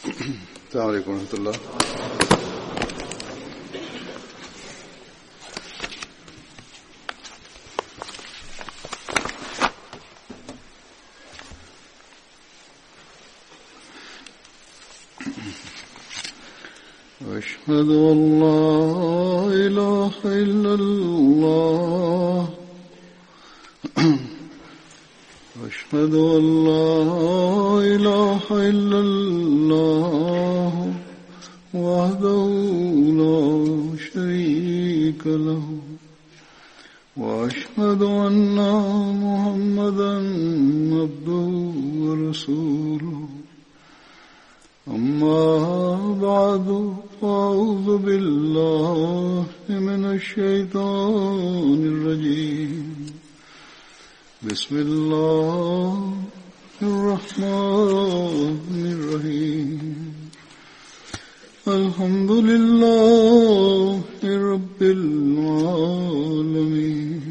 السلام عليكم ورحمة الله. أشهد أن لا إله إلا الله. أشهد أن لا إله إلا الله وحده لا شريك له وأشهد أن محمدا عبده ورسوله. أما بعد فأعوذ بالله من الشيطان الرجيم. بسم الله الرحمن الرحيم. الحمد لله رب العالمين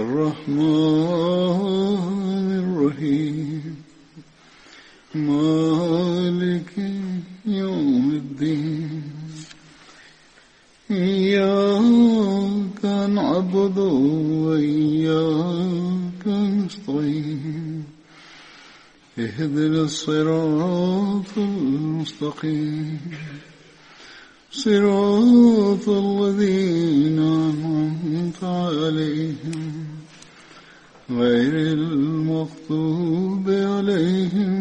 الرحمن الرحيم مالك يوم الدين. إياك نعبد وإياك نستعين. اهدنا الصراط المستقيم صراط الذين أنعمت عليهم غير المغضوب عليهم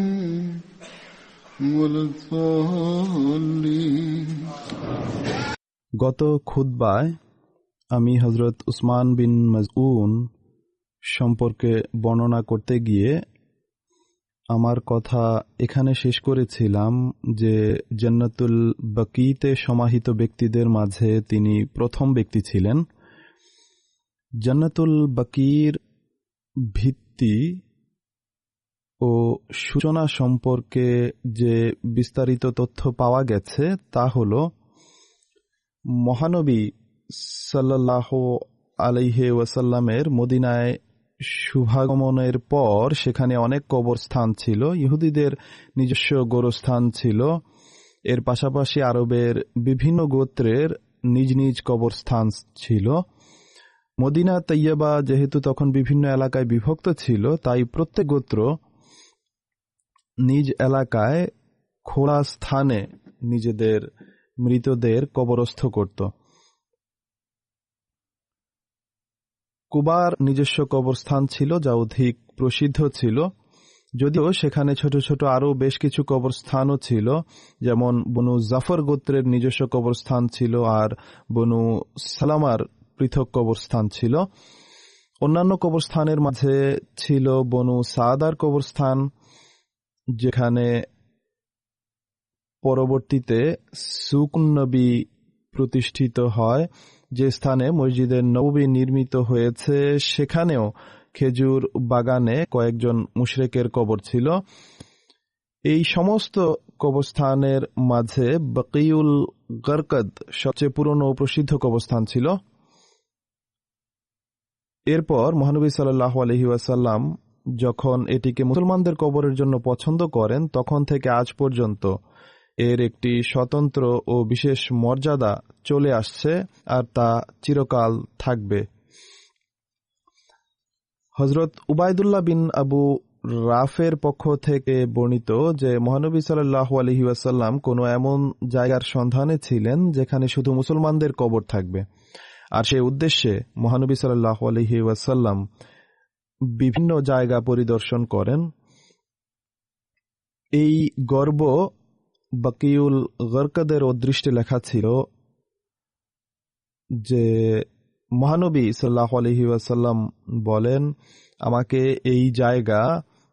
ولا الضالين. গত খুতবায় আমি হযরত উসমান বিন মাজউন সম্পর্কে বর্ণনা করতে গিয়ে আমার কথা এখানে শেষ করেছিলাম যে জান্নাতুল বাকিতে সমাহিত ব্যক্তিদের মাঝে তিনি প্রথম ব্যক্তি ছিলেন। জান্নাতুল বাকির ভিত্তি ও সূচনা সম্পর্কে যে বিস্তারিত তথ্য পাওয়া গেছে তা হল, মহানবী সাল্লাল্লাহু আলাইহি ওয়াসাল্লামের মদিনায় শুভাগমনের পর সেখানে অনেক কবরস্থান ছিল। ইহুদিদের নিজস্ব গোরস্থান ছিল। এর পাশাপাশি আরবের বিভিন্ন গোত্রের নিজ নিজ কবরস্থান ছিল। মদিনা তৈয়বা যেহেতু তখন বিভিন্ন এলাকায় বিভক্ত ছিল, তাই প্রত্যেক গোত্র নিজ এলাকায় খোলা স্থানে নিজেদের মৃতদের কবরস্থ করত। কুবার নিজস্ব কবরস্থান ছিল যা অধিক প্রসিদ্ধ ছিল, যদিও সেখানে ছোট ছোট আরও বেশ কিছু কবরস্থানও ছিল, যেমন বনু জাফর গোত্রের নিজস্ব কবরস্থান ছিল আর বনু সালামার পৃথক কবরস্থান ছিল। অন্যান্য কবরস্থানের মাঝে ছিল বনু সাদার কবরস্থান, যেখানে পরবর্তীতে সুকুন নবী প্রতিষ্ঠিত হয়। যে স্থানে মসজিদে নববী নির্মিত হয়েছে সেখানেও খেজুর বাগানে কয়েকজন মুশরিকের কবর ছিল। এই সমস্ত কবরস্থানের মাঝে বকিউল গরকদ সবচেয়ে পুরনো ও প্রসিদ্ধ কবরস্থান ছিল। এরপর মহানবী সাল্লাল্লাহু আলাইহি ওয়াসাল্লাম যখন এটিকে মুসলমানদের কবরের জন্য পছন্দ করেন, তখন থেকে আজ পর্যন্ত এর একটি স্বতন্ত্র ও বিশেষ মর্যাদা চলে আসছে আর তা চিরকাল থাকবে। হযরত উবাইদুল্লাহ বিন আবু রাফের পক্ষ থেকে বর্ণিত যে মহানবী সাল্লাল্লাহু আলাইহি ওয়াসাল্লাম কোনো এমন জায়গার সন্ধানে ছিলেন যেখানে শুধু মুসলমানদের কবর থাকবে, আর সেই উদ্দেশ্যে মহানবী সাল্লাল্লাহু আলাইহি ওয়াসাল্লাম বিভিন্ন জায়গা পরিদর্শন করেন। এই গর্ব বকিউল গরকদের অদৃষ্টে লেখা ছিল যে মহানবী সাল্লাল্লাহু আলাইহি ওয়াসাল্লাম বলেন, আমাকে এই জায়গা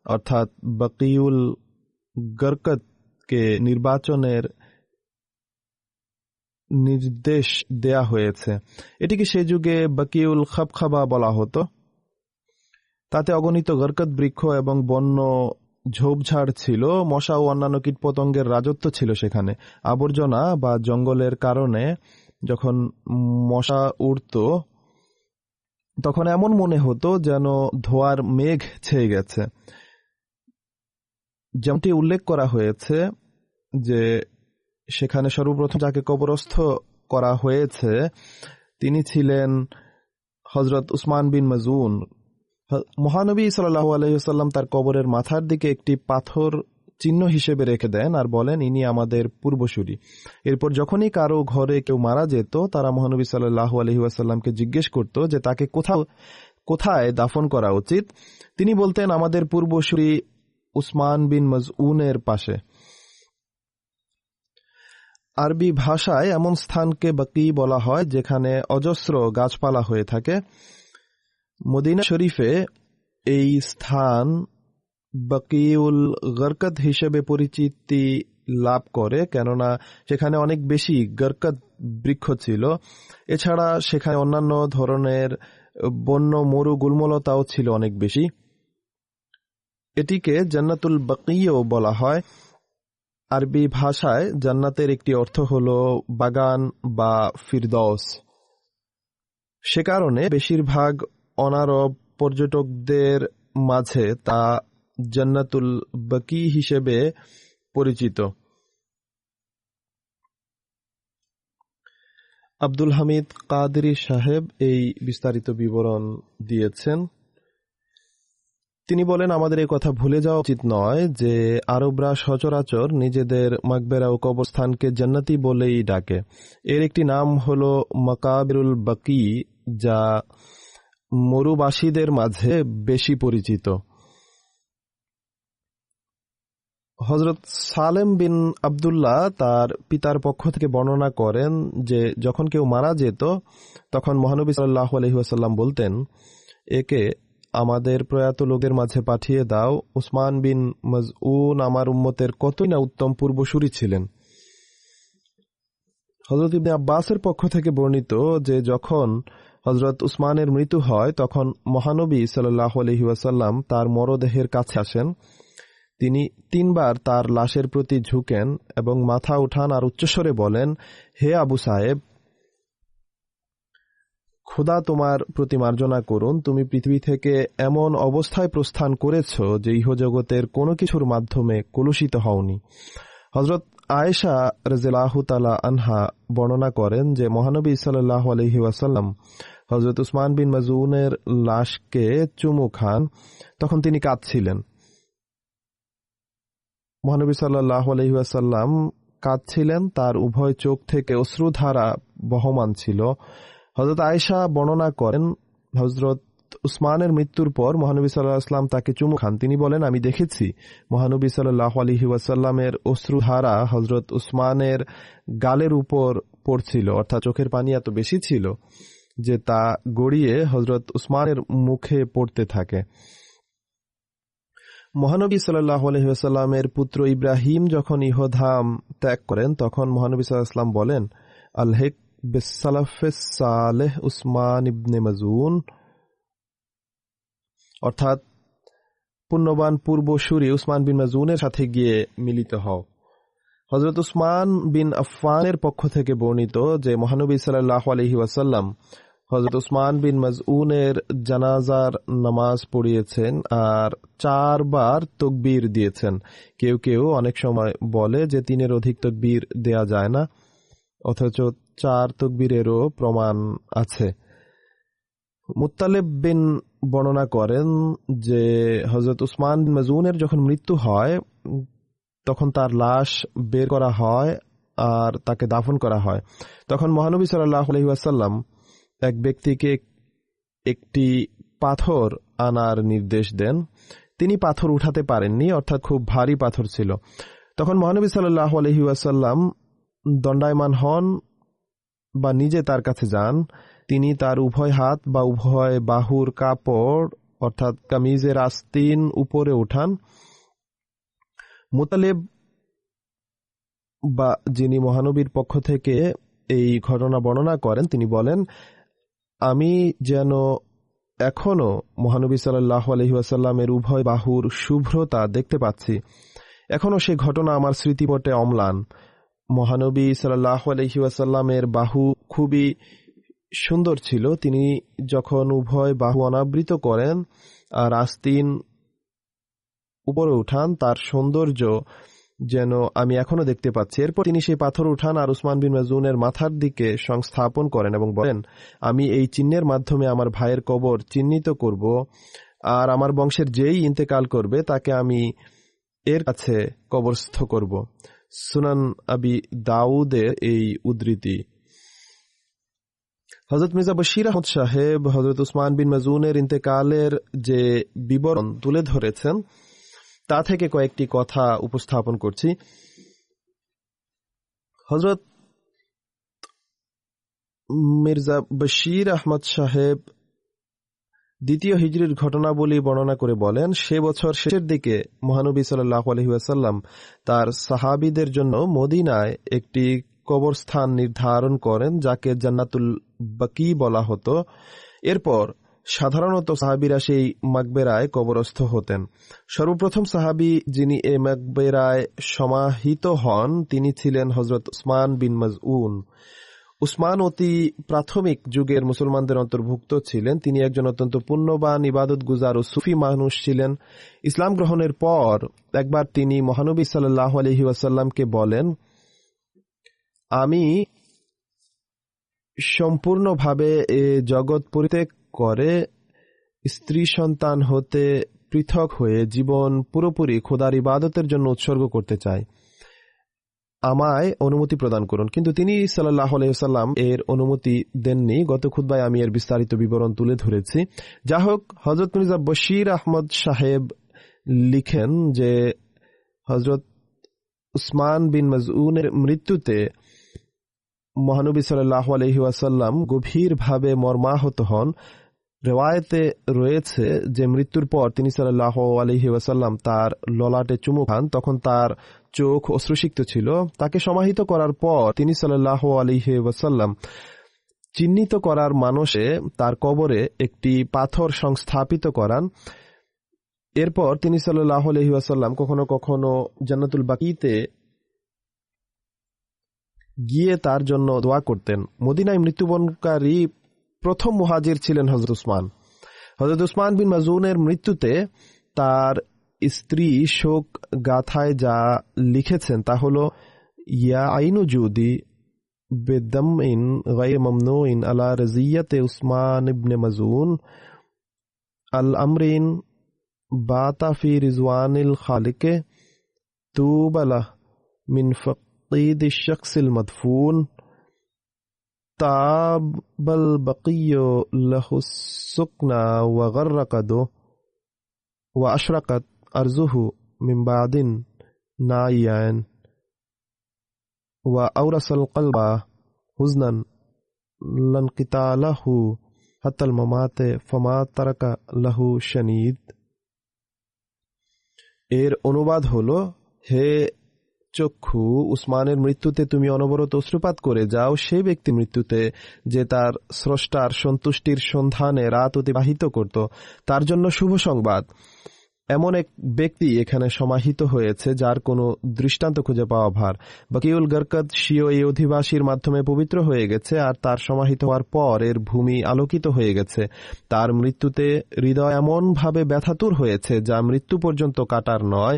অর্থাৎ বকিউল গরকদকে নির্বাচনের নির্দেশ দেয়া হয়েছে। এটিকে সে যুগে বকিউল খাবখাবা বলা হতো। তাতে অগণিত গরকদ বৃক্ষ এবং বন্য ঝোপঝাড় ছিল। মশা ও অন্যান্য কীটপতঙ্গের রাজত্ব ছিল সেখানে। আবর্জনা বা জঙ্গলের কারণে যখন মশা উড়ত তখন এমন মনে হতো যেন ধোঁয়ার মেঘ ছেয়ে গেছে। যেমনটি উল্লেখ করা হয়েছে যে সেখানে সর্বপ্রথম যাকে কবরস্থ করা হয়েছে তিনি ছিলেন হযরত উসমান বিন মাজউন। মহানবী সাল্লাল্লাহু আলাইহি ওয়াসাল্লাম তার কবরের মাথার দিকে একটি পাথর চিহ্ন হিসেবে রেখে দেন আর বলেন, ইনি আমাদের পূর্বসূরি। এরপর যখনই কারো ঘরে কেউ মারা যেত তারা মহানবী সাল্লাল্লাহু আলাইহি ওয়াসাল্লামকে জিজ্ঞেস করত যে তাকে কোথায় দাফন করা উচিত। তিনি বলতেন, আমাদের পূর্বসূরি উসমান বিন মাজউনের পাশে। আরবি ভাষায় এমন স্থানকে বাকি বলা হয় যেখানে অজস্র গাছপালা হয়ে থাকে। মদিনা শরীফে এই স্থান বাকিউল গরকত হিসেবে পরিচিতি লাভ করে, কেননা সেখানে অনেক বেশি গরকত বৃক্ষ ছিল। এছাড়া সেখানে অন্যান্য ধরনের বন্য মরু গুল্মলতাও ছিল অনেক বেশি। এটিকে জান্নাতুল বাকিও বলা হয়। আরবি ভাষায় জান্নাতের একটি অর্থ হল বাগান বা ফিরদৌস। সে কারণে বেশিরভাগ অনারব পর্যটকদের মাঝে তা জান্নাতুল বাকি হিসেবে পরিচিত। আব্দুল হামিদ কাদরি সাহেব এই বিস্তারিত বিবরণ দিয়েছেন। তিনি বলেন, আমাদের এই কথা ভুলে যাওয়া উচিত নয় যে আরবরা সচরাচর নিজেদের মাকবেরা ও কবরস্থানকে জান্নাতি বলেই ডাকে। এর একটি নাম হল মাকাবিরুল বাকি, যা মরুবাসীদের মাঝে বেশি পরিচিত। হযরত সালেম বিন আবদুল্লাহ তার পিতার পক্ষ থেকে বর্ণনা করেন যে যখন কেউ মারা যেত তখন মহানবী সাল্লাল্লাহু আলাইহি ওয়াসাল্লাম বলতেন, একে আমাদের প্রয়াত লোকদের মাঝে পাঠিয়ে দাও। উসমান বিন মাজউন আমার উম্মতের কতই না উত্তম পূর্বসূরি ছিলেন। হযরত ইবনে আব্বাসের পক্ষ থেকে বর্ণিত যে যখন হযরত উসমানের মৃত্যু হয় তখন মহানবী সাল্লাল্লাহু আলাইহি ওয়াসাল্লাম তার মরদেহের কাছে আসেন। তিনি 3 বার তার লাশের প্রতি ঝুঁকেন এবং মাথা উঠান আর উচ্চস্বরে বলেন, হে আবু সাহেব, খোদা তোমার প্রতি মার্জনা করুন, তুমি পৃথিবী থেকে এমন অবস্থায় প্রস্থান করেছ যে ইহজগতের কোনো কিছুর মাধ্যমে কলুষিত হওনি। হযরত আয়েশা রাদিয়াল্লাহু তাআলা আনহা বর্ণনা করেন যে মহানবী সাল্লাল্লাহু আলাইহি ওয়াসাল্লাম হযরত উসমান বিন মাজউনের লাশকে চুমু খান, তখন তিনি কাঁদছিলেন। মহানবী সাল্লাল্লাহু আলাইহি ওয়াসাল্লাম কাঁদছিলেন, তার উভয় চোখ থেকে অশ্রুধারা বহমান ছিল। হযরত আয়েশা বর্ণনা করেন, হযরত উসমানের মৃত্যুর পর মহানবী সাল্লাল্লাহু আলাইহি ওয়াসাল্লাম তাকে চুমু খান। তিনি বলেন, আমি দেখেছি মহানবী সাল্লাল্লাহু আলাইহি ওয়াসাল্লামের অশ্রুধারা হযরত উসমানের গালের উপর পড়ছিল, অর্থাৎ চোখের পানি এত বেশি ছিল যে তা গড়িয়ে হযরত উসমানের মুখে পড়তে থাকে। মহানবী সাল্লাল্লাহু আলাইহি ওয়াসাল্লামের পুত্র ইব্রাহিম যখন ইহধাম ত্যাগ করেন তখন মহানবী সাল্লাল্লাহু আলাইহি ওয়াসাল্লাম বলেন, আলহিক বিসসালাফিস সালেহ উসমান ইবনে মাজউন, অর্থাৎ পুণ্যবান পূর্বসূরি উসমান বিন মাজউনের সাথে গিয়ে মিলিত হও। হযরত উসমান বিন আফফানের পক্ষ থেকে বর্ণিত যে মহানবী সাল্লাল্লাহু আলাইহি ওয়াসাল্লাম হযরত উসমান বিন মাজউনের জানাজার নামাজ পড়িয়েছেন আর 4 বার তাকবীর দিয়েছেন। কেউ কেউ অনেক সময় বলে যে 3-এর অধিক তাকবীর দেয়া যায় না, অথচ 4 তাকবীরেরও প্রমাণ আছে। মুত্তালিব বিন বর্ণনা করেন যে হযরত উসমান বিন মাজউনের যখন মৃত্যু হয় তখন তার লাশ বের করা হয় আর তাকে দাফন করা হয়। তখন মহানবী সাল্লাল্লাহু আলাইহি ওয়াসাল্লাম এক ব্যক্তিকে একটি পাথর আনার নির্দেশ দেন। তিনি পাথর উঠাতে পারেননি, অর্থাৎ খুব ভারী পাথর ছিল। তখন মহানবী সাল্লাল্লাহু আলাইহি ওয়াসাল্লাম দণ্ডায়মান হন বা নিজে তার কাছে যান। তিনি তার উভয় হাত বা উভয় বাহুর কাপড় অর্থাৎ কামিজের আস্তিন উপরে উঠান। মুতালিব বা যিনি মহানবীর পক্ষ থেকে এই ঘটনা বর্ণনা করেন তিনি বলেন, আমি যেন এখনো মহানবী সাল্লাল্লাহু আলাইহি ওয়াসাল্লামের উভয় বাহুর শুভ্রতা দেখতে পাচ্ছি। এখনো সে ঘটনা আমার স্মৃতিপটে অম্লান। মহানবী সাল্লাল্লাহু আলাইহি ওয়াসাল্লামের বাহু খুবই সুন্দর ছিল। তিনি যখন উভয় বাহু অনাবৃত করেন আর আস্তিন উপরে উঠান, তার সৌন্দর্য যেন আমি এখনো দেখতে পাচ্ছি। এরপর তিনি সেই পাথর উঠান আর উসমান বিন মাজউনের মাথার দিকে সংস্থাপন করেন এবং বলেন, আমি এই চিহ্নের মাধ্যমে আমার ভাইয়ের কবর চিহ্নিত করব, আর আমার বংশের যেই ইন্তেকাল করবে তাকে আমি এর কাছে কবরস্থ করব। সুনান আবি দাউদের এই উদ্ধৃতি। হযরত মির্জা বশির আহমদ সাহেব হযরত উসমান বিন মাজউনের ইন্তেকালের যে বিবরণ তুলে ধরেছেন তা থেকে কয়েকটি কথা উপস্থাপন করছি। হযরত মির্জা বশির আহমদ সাহেব দ্বিতীয় হিজরির ঘটনাবলী বর্ণনা করে বলেন, সে বছর শেষের দিকে মহানবী সাল্লাল্লাহু আলাইহি ওয়াসাল্লাম তার সাহাবীদের জন্য মদিনায় একটি কবরস্থান নির্ধারণ করেন যাকে জান্নাতুল বাকি বলা হতো। এরপর সাধারণত সাহাবীরা সেই মাকবেরায় কবরস্থ হতেন। সর্বপ্রথম সাহাবী যিনি এই মাকবেরায় সমাহিত হন তিনি ছিলেন হযরত উসমান বিন মাজউন। উসমান অতি প্রাথমিক যুগের মুসলমানদের অন্তর্ভুক্ত ছিলেন। তিনি একজন অত্যন্ত পুণ্যবান, ইবাদত গুজার ও সুফি মানুষ ছিলেন। ইসলাম গ্রহণের পর একবার তিনি মহানবী সাল্লাল্লাহু আলাইহি ওয়াসাল্লামকে বলেন, আমি সম্পূর্ণভাবে এ জগৎ পরিত্যাগ করে স্ত্রী সন্তান হতে পৃথক হয়ে জীবন পুরোপুরি খোদার ইবাদতের জন্য উৎসর্গ করতে চাই, আমায় অনুমতি প্রদান করুন। কিন্তু তিনি সাল্লাল্লাহু আলাইহি ওয়াসাল্লাম এর অনুমতি দেননি। গত খুতবায় আমি এর বিস্তারিত বিবরণ তুলে ধরেছি। যা হোক, হযরত মির্জা বশির আহমদ সাহেব লিখেন যে হযরত উসমান বিন মাজউনের মৃত্যুতে মহানবী সাল্লাল্লাহু আলাইহি ওয়াসাল্লাম গভীরভাবে মর্মাহত হন। রিওয়ায়েতে রয়েছে যে মৃত্যুর পর তিনি সাল্লাল্লাহু আলাইহি ওয়াসাল্লাম তার ললাটে চুমু খান, তখন তার চোখ অশ্রুসিক্ত ছিল। তাকে সমাহিত করার পর তিনি সাল্লাল্লাহু আলাইহি ওয়াসাল্লাম চিহ্নিত করার মানসে তার কবরে একটি পাথর সংস্থাপিত করান। এরপর তিনি সাল্লাল্লাহু আলাইহি ওয়াসাল্লাম কখনো কখনো জান্নাতুল বাকিতে গিয়ে তার জন্য দোয়া করতেন। মদিনায় মৃত্যুবরণকারী প্রথম মুহাজির ছিলেন হযরত উসমান। হযরত উসমান বিন মাজউনের মৃত্যুতে তার স্ত্রী শোক গাথায় যা লিখেছেন তা হল, ইয়া আইনু জুদি বেদমিন গায়র মামনুইন আলা রাজিয়াতে উসমান ইবনে মাজউন আল আমরিন বাতা ফি রিজওয়ানিল খালিকে তুবালা মিন فقيد الشخص المدفون تاب البقي له السكنى وغرقده وأشرقت أرضه من بعد نائيان وأورث القلب حزنا لانقطاع له حتى الممات فما ترك له شنيد। এর অনুবাদ হলো, হে চক্ষু, উসমানের মৃত্যুতে তুমি অনবরত অশ্রুপাত করে যাও সেই ব্যক্তি মৃত্যুতে যে তার স্রষ্টার সন্তুষ্টির সন্ধানে রাত অতিবাহিত করত, তার জন্য শুভ সংবাদ। এমন এক ব্যক্তি এখানে সমাহিত হয়েছে যার কোনো দৃষ্টান্ত খুঁজে পাওয়া ভার। বাকিউল গরকদ স্বীয় এই অধিবাসীর মাধ্যমে পবিত্র হয়ে গেছে আর তার সমাহিত হওয়ার পর এর ভূমি আলোকিত হয়ে গেছে। তার মৃত্যুতে হৃদয় এমনভাবে ব্যথাতুর হয়েছে যা মৃত্যু পর্যন্ত কাটার নয়,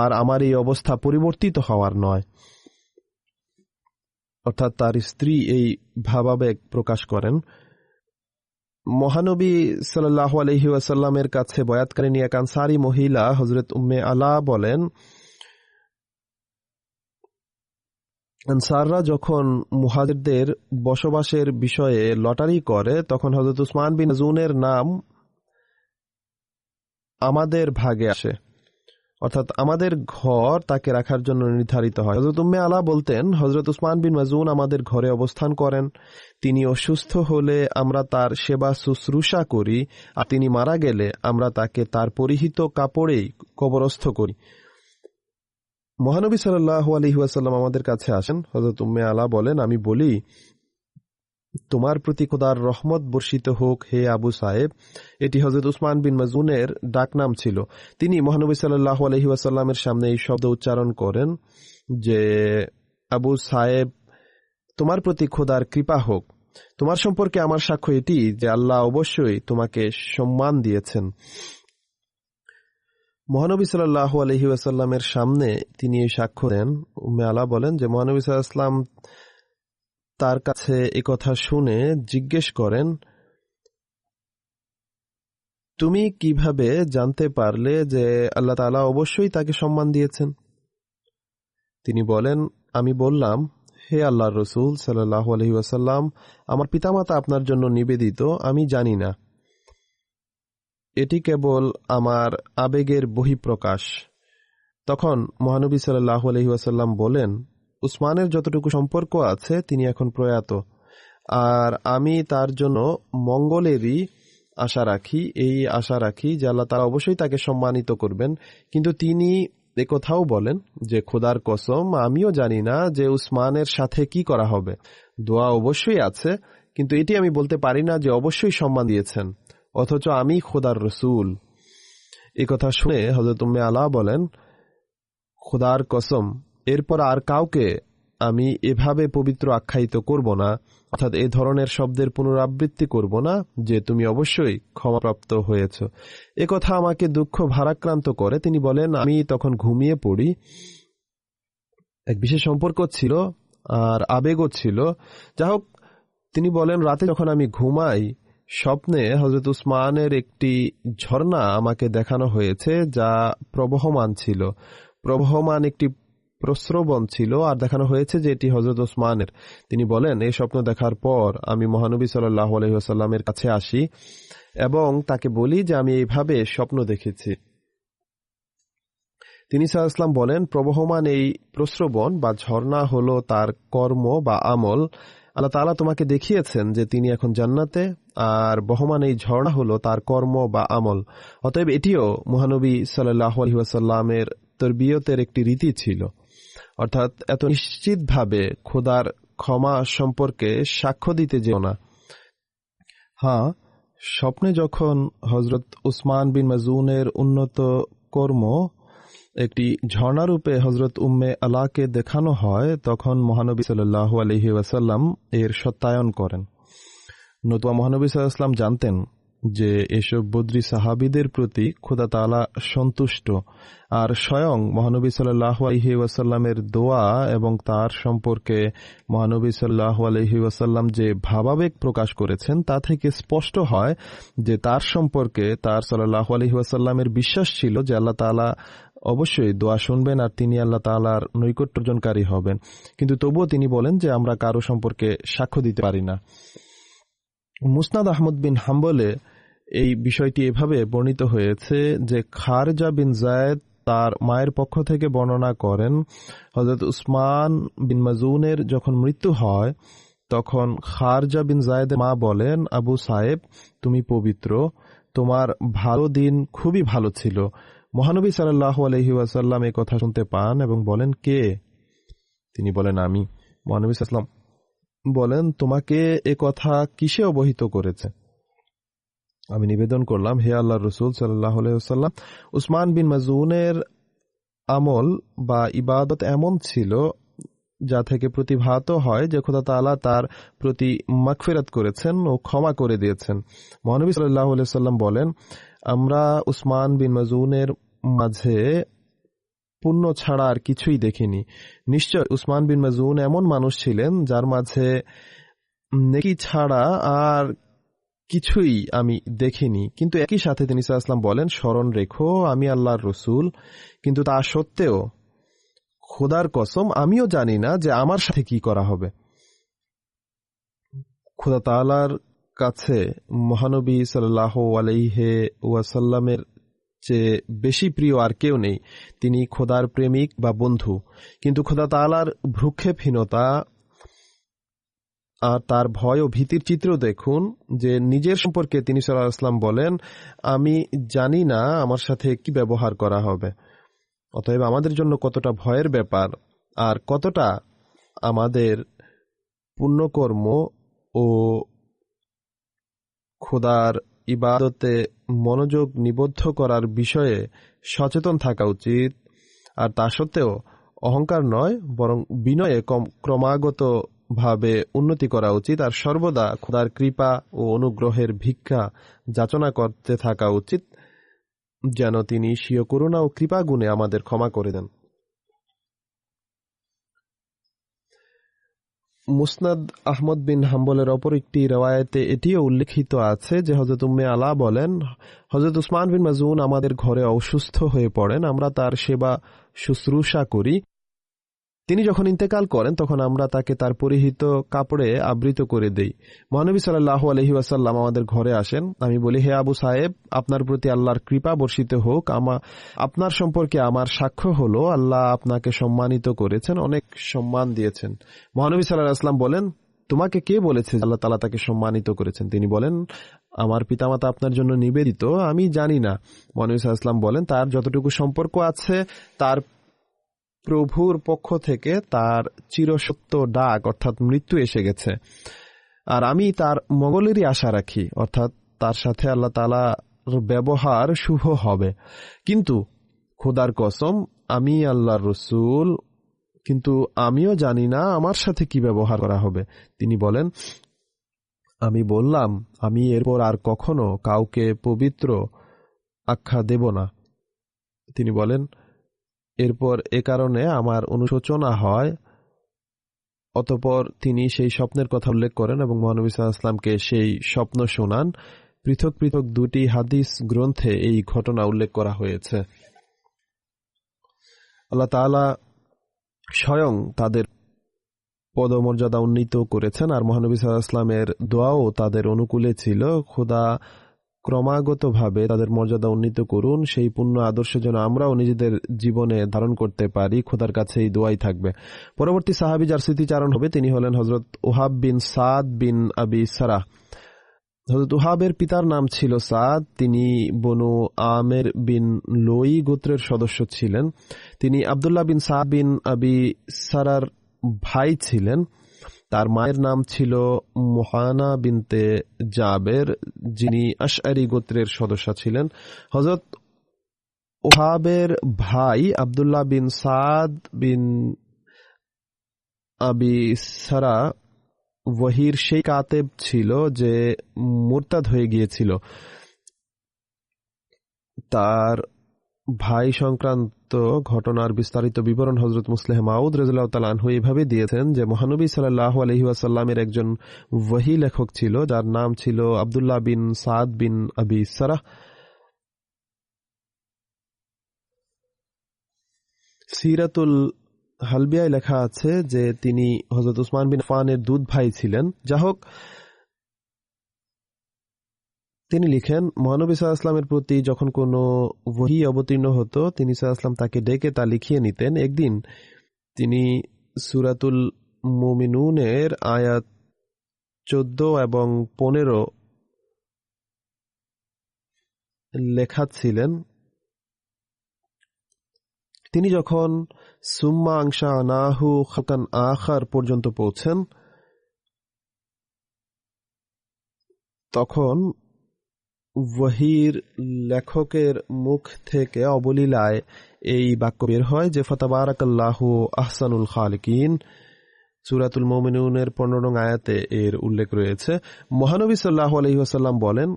আর আমার এই অবস্থা পরিবর্তিত হওয়ার নয়। অর্থাৎ তার স্ত্রী এই ভাবাবেগ প্রকাশ করেন। মহানবী সাল্লাল্লাহু আলাইহি ওয়াসাল্লামের কাছে বয়াতকারিনী এক আনসারী মহিলা হযরত উম্মে আলা বলেন, আনসাররা যখন মুহাজিরদের বসবাসের বিষয়ে লটারি করে তখন হযরত উসমান বিন মাজউনের নাম আমাদের ভাগে আসে, অর্থাৎ আমাদের ঘর তাকে রাখার জন্য নির্ধারিত হয়। হযরত উম্মে আলা বলতেন, হযরত উসমান বিন মাজউন আমাদের ঘরে অবস্থান করেন। তিনি অসুস্থ হলে আমরা তার সেবা শুশ্রূষা করি, আর তিনি মারা গেলে আমরা তাকে তার পরিহিত কাপড়েই কবরস্থ করি। মহানবী সাল্লাল্লাহু আলাইহি ওয়াসাল্লাম আমাদের কাছে আসেন। হযরত উম্মে আলা বলেন, আমি বলি, তোমার প্রতি খোদার রহমত বর্ষিত হোক হে আবু সাহেব। এটি হযরত উসমান বিন মাজউনের ডাকনাম ছিল। তিনি মহানবী সাল্লাল্লাহু আলাইহি ওয়াসাল্লামের সামনে এই শব্দ উচ্চারণ করেন যে, আবু সাহেব, তোমার প্রতি খোদার কৃপা হোক। তোমার সম্পর্কে আমার সাক্ষ্য এটি যে আল্লাহ অবশ্যই তোমাকে সম্মান দিয়েছেন। মহানবী সাল্লাল্লাহু আলাইহি ওয়াসাল্লামের সামনে তিনি এই সাক্ষ্য দেন। উম্মে আলা বলেন যে মহানবী সাল্লাল্লাহু আলাইহি ওয়াসাল্লাম তার কাছে এই কথা শুনে জিজ্ঞেস করেন, তুমি কিভাবে জানতে পারলে যে আল্লাহ তাআলা অবশ্যই তাকে সম্মান দিয়েছেন? তিনি বলেন, আমি বললাম, হে আল্লাহর রাসূল সাল্লাল্লাহু আলাইহি ওয়াসাল্লাম, আমার পিতামাতা আপনার জন্য নিবেদিত, আমি জানি না। এটি কেবল আমার আবেগের বহিঃপ্রকাশ। তখন মহানবী সাল্লাল্লাহু আলাইহি ওয়াসাল্লাম বলেন, উসমানের যতটুকু সম্পর্ক আছে তিনি এখন প্রয়াত, আর আমি তার জন্য মঙ্গলেরই আশা রাখি, এই আশা রাখি যে আল্লাহ তাআলা অবশ্যই তাকে সম্মানিত করবেন। কিন্তু তিনি একথাও বলেন যে খোদার কসম, আমিও জানি না যে উসমানের সাথে কি করা হবে। দোয়া অবশ্যই আছে, কিন্তু এটি আমি বলতে পারি না যে অবশ্যই সম্মান দিয়েছেন, অথচ আমি খোদার রসুল। এই কথা শুনে হযরত উম্মে আলা বলেন, খোদার কসম, এরপর আর কাউকে আমি এভাবে পবিত্র আখ্যায়িত করব না, অর্থাৎ এ ধরনের শব্দের পুনরাবৃত্তি করব না যে তুমি অবশ্যই ক্ষমাপ্রাপ্ত হয়েছ। এ কথা আমাকে দুঃখ ভারাক্রান্ত করে। তিনি বলেন, আমি তখন ঘুমিয়ে পড়ি। এক বিশেষ সম্পর্ক ছিল আর আবেগও ছিল। যা হোক, তিনি বলেন, রাতে যখন আমি ঘুমাই, স্বপ্নে হযরত উসমানের একটি ঝর্ণা আমাকে দেখানো হয়েছে যা প্রবহমান ছিল। প্রবহমান একটি প্রস্রবণ ছিল, আর দেখানো হয়েছে যে এটি হযরত উসমানের। তিনি বলেন, এই স্বপ্ন দেখার পর আমি মহানবী সাল্লাল্লাহু আলাইহি ওয়াসাল্লামের কাছে আসি এবং তাকে বলি যে আমি এইভাবে স্বপ্ন দেখেছি। তিনি সাল্লাল্লাহু আলাইহি ওয়াসাল্লাম বলেন, প্রবহমান এই প্রস্রবণ বা ঝর্ণা হলো তার কর্ম বা আমল। আল্লাহ তাআলা তোমাকে দেখিয়েছেন যে তিনি এখন জান্নাতে, আর বহমান এই ঝর্ণা হলো তার কর্ম বা আমল। অতএব এটিও মহানবী সাল্লাল্লাহু আলাইহি ওয়াসাল্লামের তরবিয়তের একটি রীতি ছিল, অর্থাৎ এত নিশ্চিতভাবে খোদার ক্ষমা সম্পর্কে সাক্ষ্য দিতে যেও না। হ্যাঁ, স্বপ্নে যখন হযরত উসমান বিন মাজুনের উন্নত কর্ম একটি ঝর্ণারূপে হযরত উম্মে আলাকে দেখানো হয়, তখন মহানবী সাল্লাল্লাহু আলাইহি ওয়াসাল্লাম এর সত্যায়ন করেন। নতুবা মহানবী সাল্লাল্লাহু আলাইহি ওয়াসাল্লাম জানতেন যে এসব বদরি সাহাবীদের প্রতি খোদা তাআলা সন্তুষ্ট, আর স্বয়ং মহানবী সাল্লাল্লাহু আলাইহি ওয়াসাল্লামের দোয়া এবং তার সম্পর্কে মহানবী সাল্লাল্লাহু আলাইহি ওয়াসাল্লাম যে ভাবাবেগ প্রকাশ করেছেন তা থেকে স্পষ্ট হয় যে তার সম্পর্কে তার সাল্লাল্লাহু আলাইহি ওয়াসাল্লামের বিশ্বাস ছিল যে আল্লাহ তাআলা অবশ্যই দোয়া শুনবেন আর তিনি আল্লাহ তাআলার নৈকট্য অর্জনকারী হবেন। কিন্তু তবুও তিনি বলেন যে আমরা কারো সম্পর্কে সাক্ষ্য দিতে পারি না। মুসনাদ আহমদ বিন হাম্বলে এই বিষয়টি এভাবে বর্ণিত হয়েছে যে খারজা বিন যায়েদ তার মায়ের পক্ষ থেকে বর্ণনা করেন, হযরত উসমান বিন মাজুনের যখন মৃত্যু হয় তখন খারজা বিন যায়েদের মা বলেন, আবু সাহেব, তুমি পবিত্র, তোমার ভালো দিন খুবই ভালো ছিল। মহানবী সাল্লাল্লাহু আলাইহি ওয়াসাল্লাম এই কথা শুনতে পান এবং বলেন, কে? তিনি বলেন, আমি। মহানবী সাল্লাল্লাহু আলাইহি ওয়াসাল্লাম বলেন, তোমাকে এ কথা কিসে অবহিত করেছে? আমি নিবেদন করলাম, হে আল্লাহর রাসূল সাল্লাল্লাহু আলাইহি ওয়াসাল্লাম, উসমান বিন মাজুনের আমল বা ইবাদত এমন ছিল যা থেকে প্রতিভাত হয় যে খোদা তাআলা তার প্রতি মাগফিরাত করেছেন ও ক্ষমা করে দিয়েছেন। মহানবী সাল্লাল্লাহু আলাইহি ওয়াসাল্লাম বলেন, আমরা উসমান বিন মাজুনের মাঝে পুণ্য ছাড়া আর কিছুই দেখিনি। নিশ্চয় উসমান বিন মাজুন এমন মানুষ ছিলেন যার মাঝে নেকি ছাড়া আর কিছুই আমি দেখিনি। কিন্তু একই সাথে তিনি সাল্লাল্লাহু আলাইহি ওয়াসাল্লাম বলেন, স্মরণ রেখো আমি আল্লাহর রাসূল, কিন্তু তা সত্ত্বেও খোদার কসম আমিও জানি না যে আমার সাথে কি করা হবে। খোদা তাআলার কাছে মহানবী সাল্লাল্লাহু আলাইহি ওয়াসাল্লামের চেয়ে বেশি প্রিয় আর কেউ নেই। তিনি খোদার প্রেমিক বা বন্ধু। কিন্তু খোদা তাআলার ভ্রুক্ষেপহীনতা আর তার ভয় ও ভীতির চিত্র দেখুন যে নিজের সম্পর্কে তিনি সাল্লাল্লাহু আলাইহি ওয়াসাল্লাম বলেন, আমি জানি না আমার সাথে কি ব্যবহার করা হবে। অতএব আমাদের জন্য কতটা ভয়ের ব্যাপার আর কতটা আমাদের পুণ্যকর্ম ও খোদার ইবাদতে মনোযোগ নিবদ্ধ করার বিষয়ে সচেতন থাকা উচিত। আর তা সত্ত্বেও অহংকার নয়, বরং বিনয়ে ক্রমাগত ভাবে উন্নতি করা উচিত, আর সর্বদা খোদার কৃপা ও অনুগ্রহের ভিক্ষা যাচনা করতে থাকা উচিত। যেন তিনি স্বীয় করুণা ও কৃপা গুণে আমাদের ক্ষমা করে দেন। মুসনাদ আহমদ বিন হাম্বলের অপর একটি রওয়ায়েতে এটিও উল্লেখিত আছে যে হযরত উম্মে আলা বলেন, হযরত উসমান বিন মাজউন আমাদের ঘরে অসুস্থ হয়ে পড়েন, আমরা তার সেবা শুশ্রূষা করি। তিনি যখন ইন্তেকাল করেন তখন আমরা তাকে তার পরিহিত কাপড়ে আবৃত করে দেই। মহানবী সাল্লাল্লাহু আলাইহি ওয়াসাল্লাম আমাদের ঘরে আসেন। আমি বলি, হে আবু সাহেব, আপনার প্রতি আল্লাহর কৃপা বর্ষিত হোক। আপনার সম্পর্কে আমার সাক্ষ্য হলো আল্লাহ আপনাকে সম্মানিত করেছেন, অনেক সম্মান দিয়েছেন। মহানবী সাল্লাল্লাহু আলাইহি ওয়াসাল্লাম বলেন, তোমাকে কে বলেছে আল্লাহ তাআলা তাকে সম্মানিত করেছেন? তিনি বলেন, আমার পিতামাতা আপনার জন্য নিবেদিত, আমি জানি না। মহানবী সাল্লাল্লাহু আলাইহি ওয়াসাল্লাম বলেন, তার যতটুকু সম্পর্ক আছে তার প্রভুর পক্ষ থেকে তার চিরসত্য ডাক অর্থাৎ মৃত্যু এসে গেছে, আর আমি তার মঙ্গলেরই আশা রাখি, অর্থাৎ তার সাথে আল্লাহ তাআলার ব্যবহার শুভ হবে। কিন্তু খোদার কসম, আমি আল্লাহর রাসূল, কিন্তু আমিও জানি না আমার সাথে কি ব্যবহার করা হবে। তিনি বলেন, আমি বললাম, আমি এরপর আর কখনো কাউকে পবিত্র আখ্যা দেব না। তিনি বলেন, এরপর এ কারণে আমার অনুশোচনা হয়। অতঃপর তিনি সেই স্বপ্নের কথা উল্লেখ করেন এবং মহানবী সাল্লাল্লাহু আলাইহি ওয়াসাল্লামকে সেই স্বপ্ন শোনান। পৃথক পৃথক দুটি হাদিস গ্রন্থে এই ঘটনা উল্লেখ করা হয়েছে। আল্লাহ তাআলা স্বয়ং তাদের পদমর্যাদা উন্নীত করেছেন, আর মহানবী সাল্লাল্লাহু আলাইহি ওয়াসাল্লামের দোয়াও তাদের অনুকূলে ছিল। খোদা ক্রমাগতভাবে তাদের মর্যাদা উন্নীত করুন, সেই পূর্ণ আদর্শ যেন আমরাও নিজেদের জীবনে ধারণ করতে পারি। খোদার কাছে এই দোয়াই থাকবে। পরবর্তী সাহাবী যার স্মৃতিচারণ হবে তিনি হলেন হযরত উহাব বিন সাদ বিন আবি সারাহ। হযরত উহাবের পিতার নাম ছিল সাদ। তিনি বনু আমের বিন লোই গোত্রের সদস্য ছিলেন। তিনি আব্দুল্লাহ বিন সাদ বিন আবি সারার ভাই ছিলেন। তার মায়ের নাম ছিল মুহানা বিনতে জাবের, যিনি আশআরি গোত্রের সদস্য ছিলেন। হযরত ওহাবের ভাই আব্দুল্লাহ বিন সাদ বিন আবি সারা ওয়াহির সেই কাতেব ছিল যে মুরতাদ হয়ে গিয়েছিল। তার ভাই সংক্রান্ত ঘটনার বিস্তারিত বিবরণ হযরত মুসলিহ মাউদ রাদিয়াল্লাহু তাআলা আনহু এভাবে দিয়েছেন যে মহানবী সাল্লাল্লাহু আলাইহি ওয়াসাল্লামের একজন ওহী লেখক ছিল যার নাম ছিল আব্দুল্লাহ বিন সাদ বিন আবি সারাহ। সিরাতুল হালবিয়ায় লেখা আছে যে তিনি হযরত উসমান বিন আফফানের দুধ ভাই ছিলেন। যা হোক, তিনি লিখেন, মহানবী সাল্লাল্লাহু আলাইহি ওয়াসাল্লামের প্রতি যখন কোনো ওহী অবতীর্ণ হতো তিনি সাল্লাল্লাহু আলাইহি ওয়াসাল্লাম তাকে ডেকে তা লিখিয়ে নিতেন। একদিন তিনি সূরাতুল মুমিনুনের আয়াত 14 এবং 15 লেখাচ্ছিলেন। তিনি যখন সুম্মা আনশানাহু খালকান আখার পর্যন্ত পৌঁছেন তখন ওহীর লেখকের মুখ থেকে অবলীলায় এই বাক্য বের হয় যে ফাতাবারাকাল্লাহু আহসানুল খালিকিন। সূরাতুল মুমিনুনের 15 নং আয়াতে এর উল্লেখ রয়েছে। মহানবী সাল্লাল্লাহু আলাইহি ওয়াসাল্লাম বলেন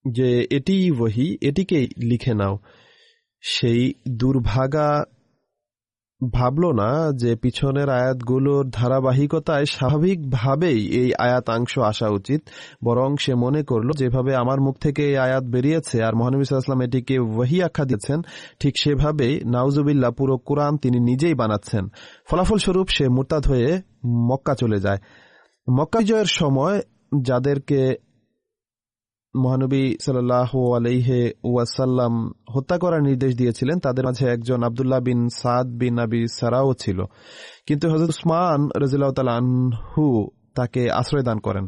যে এটি ওহী, এটিকে লিখে নাও। সেই দুর্ভাগা ভাবল না যে পিছনের আয়াতগুলোর ধারাবাহিকতায় স্বাভাবিকভাবেই এই আয়াতাংশ আসা উচিত, বরং সে মনে করল যেভাবে আমার মুখ থেকে এই আয়াত বেরিয়েছে আর মহানবী সাল্লাল্লাহু আলাইহি ওয়াসাল্লাম এটিকে ওহী আখ্যা দিয়েছেন, ঠিক সেভাবেই নাউজুবিল্লাহ পুরো কুরআন তিনি নিজেই বানাচ্ছেন। ফলাফলস্বরূপ সে মুরতাদ হয়ে মক্কা চলে যায়। মক্কা বিজয়ের সময় যাদেরকে মহানবী সাল্লাল্লাহু আলাইহি ওয়াসাল্লাম হত্যা করার নির্দেশ দিয়েছিলেন তাদের মাঝে একজন আব্দুল্লাহ বিন সাদ বিন আবি সারাও ছিল, কিন্তু হযরত উসমান রাদিয়াল্লাহু তাআলা আনহু তাকে আশ্রয় দান করেন।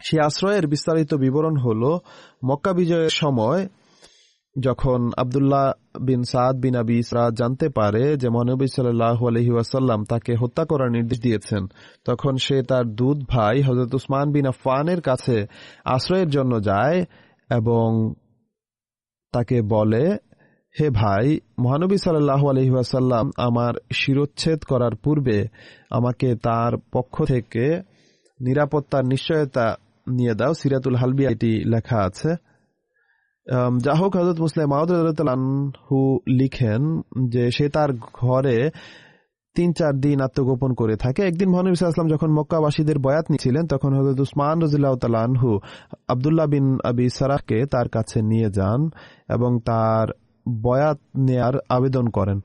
সেই আশ্রয়ের বিস্তারিত বিবরণ হল, মক্কা বিজয়ের সময় যখন আব্দুল্লাহ বিন সাদ বিন আবি সারা জানতে পারে যে মহানবী সাল্লাল্লাহু আলাইহি ওয়াসাল্লাম তাকে হত্যা করার নির্দেশ দিয়েছেন, তখন সে তার দুধ ভাই হযরত উসমান বিন আফফানের কাছে আশ্রয়ের জন্য যায় এবং তাকে বলে, হে ভাই, মহানবী সাল্লাল্লাহু আলাইহি ওয়াসাল্লাম আমার শিরচ্ছেদ করার পূর্বে আমাকে তার পক্ষ থেকে নিরাপত্তার নিশ্চয়তা নিয়ে দাও। সিরাতুল হালবিয়া এটি লেখা আছে। যা হোক, হযরত মুসলিম মাউদ রাদিয়াল্লাহু আনহু লিখেন যে সে তার ঘরে 3-4 দিন আত্মগোপন করে থাকে। একদিন মহানবী সাল্লাল্লাহু আলাইহি ওয়াসাল্লাম যখন মক্কাবাসীদের বয়াত নিয়েছিলেন, তখন হযরত উসমান রাদিয়াল্লাহু তাআলা আনহু আব্দুল্লাহ বিন আবি সারাহকে তার কাছে নিয়ে যান এবং তার বয়াত নেয়ার আবেদন করেন।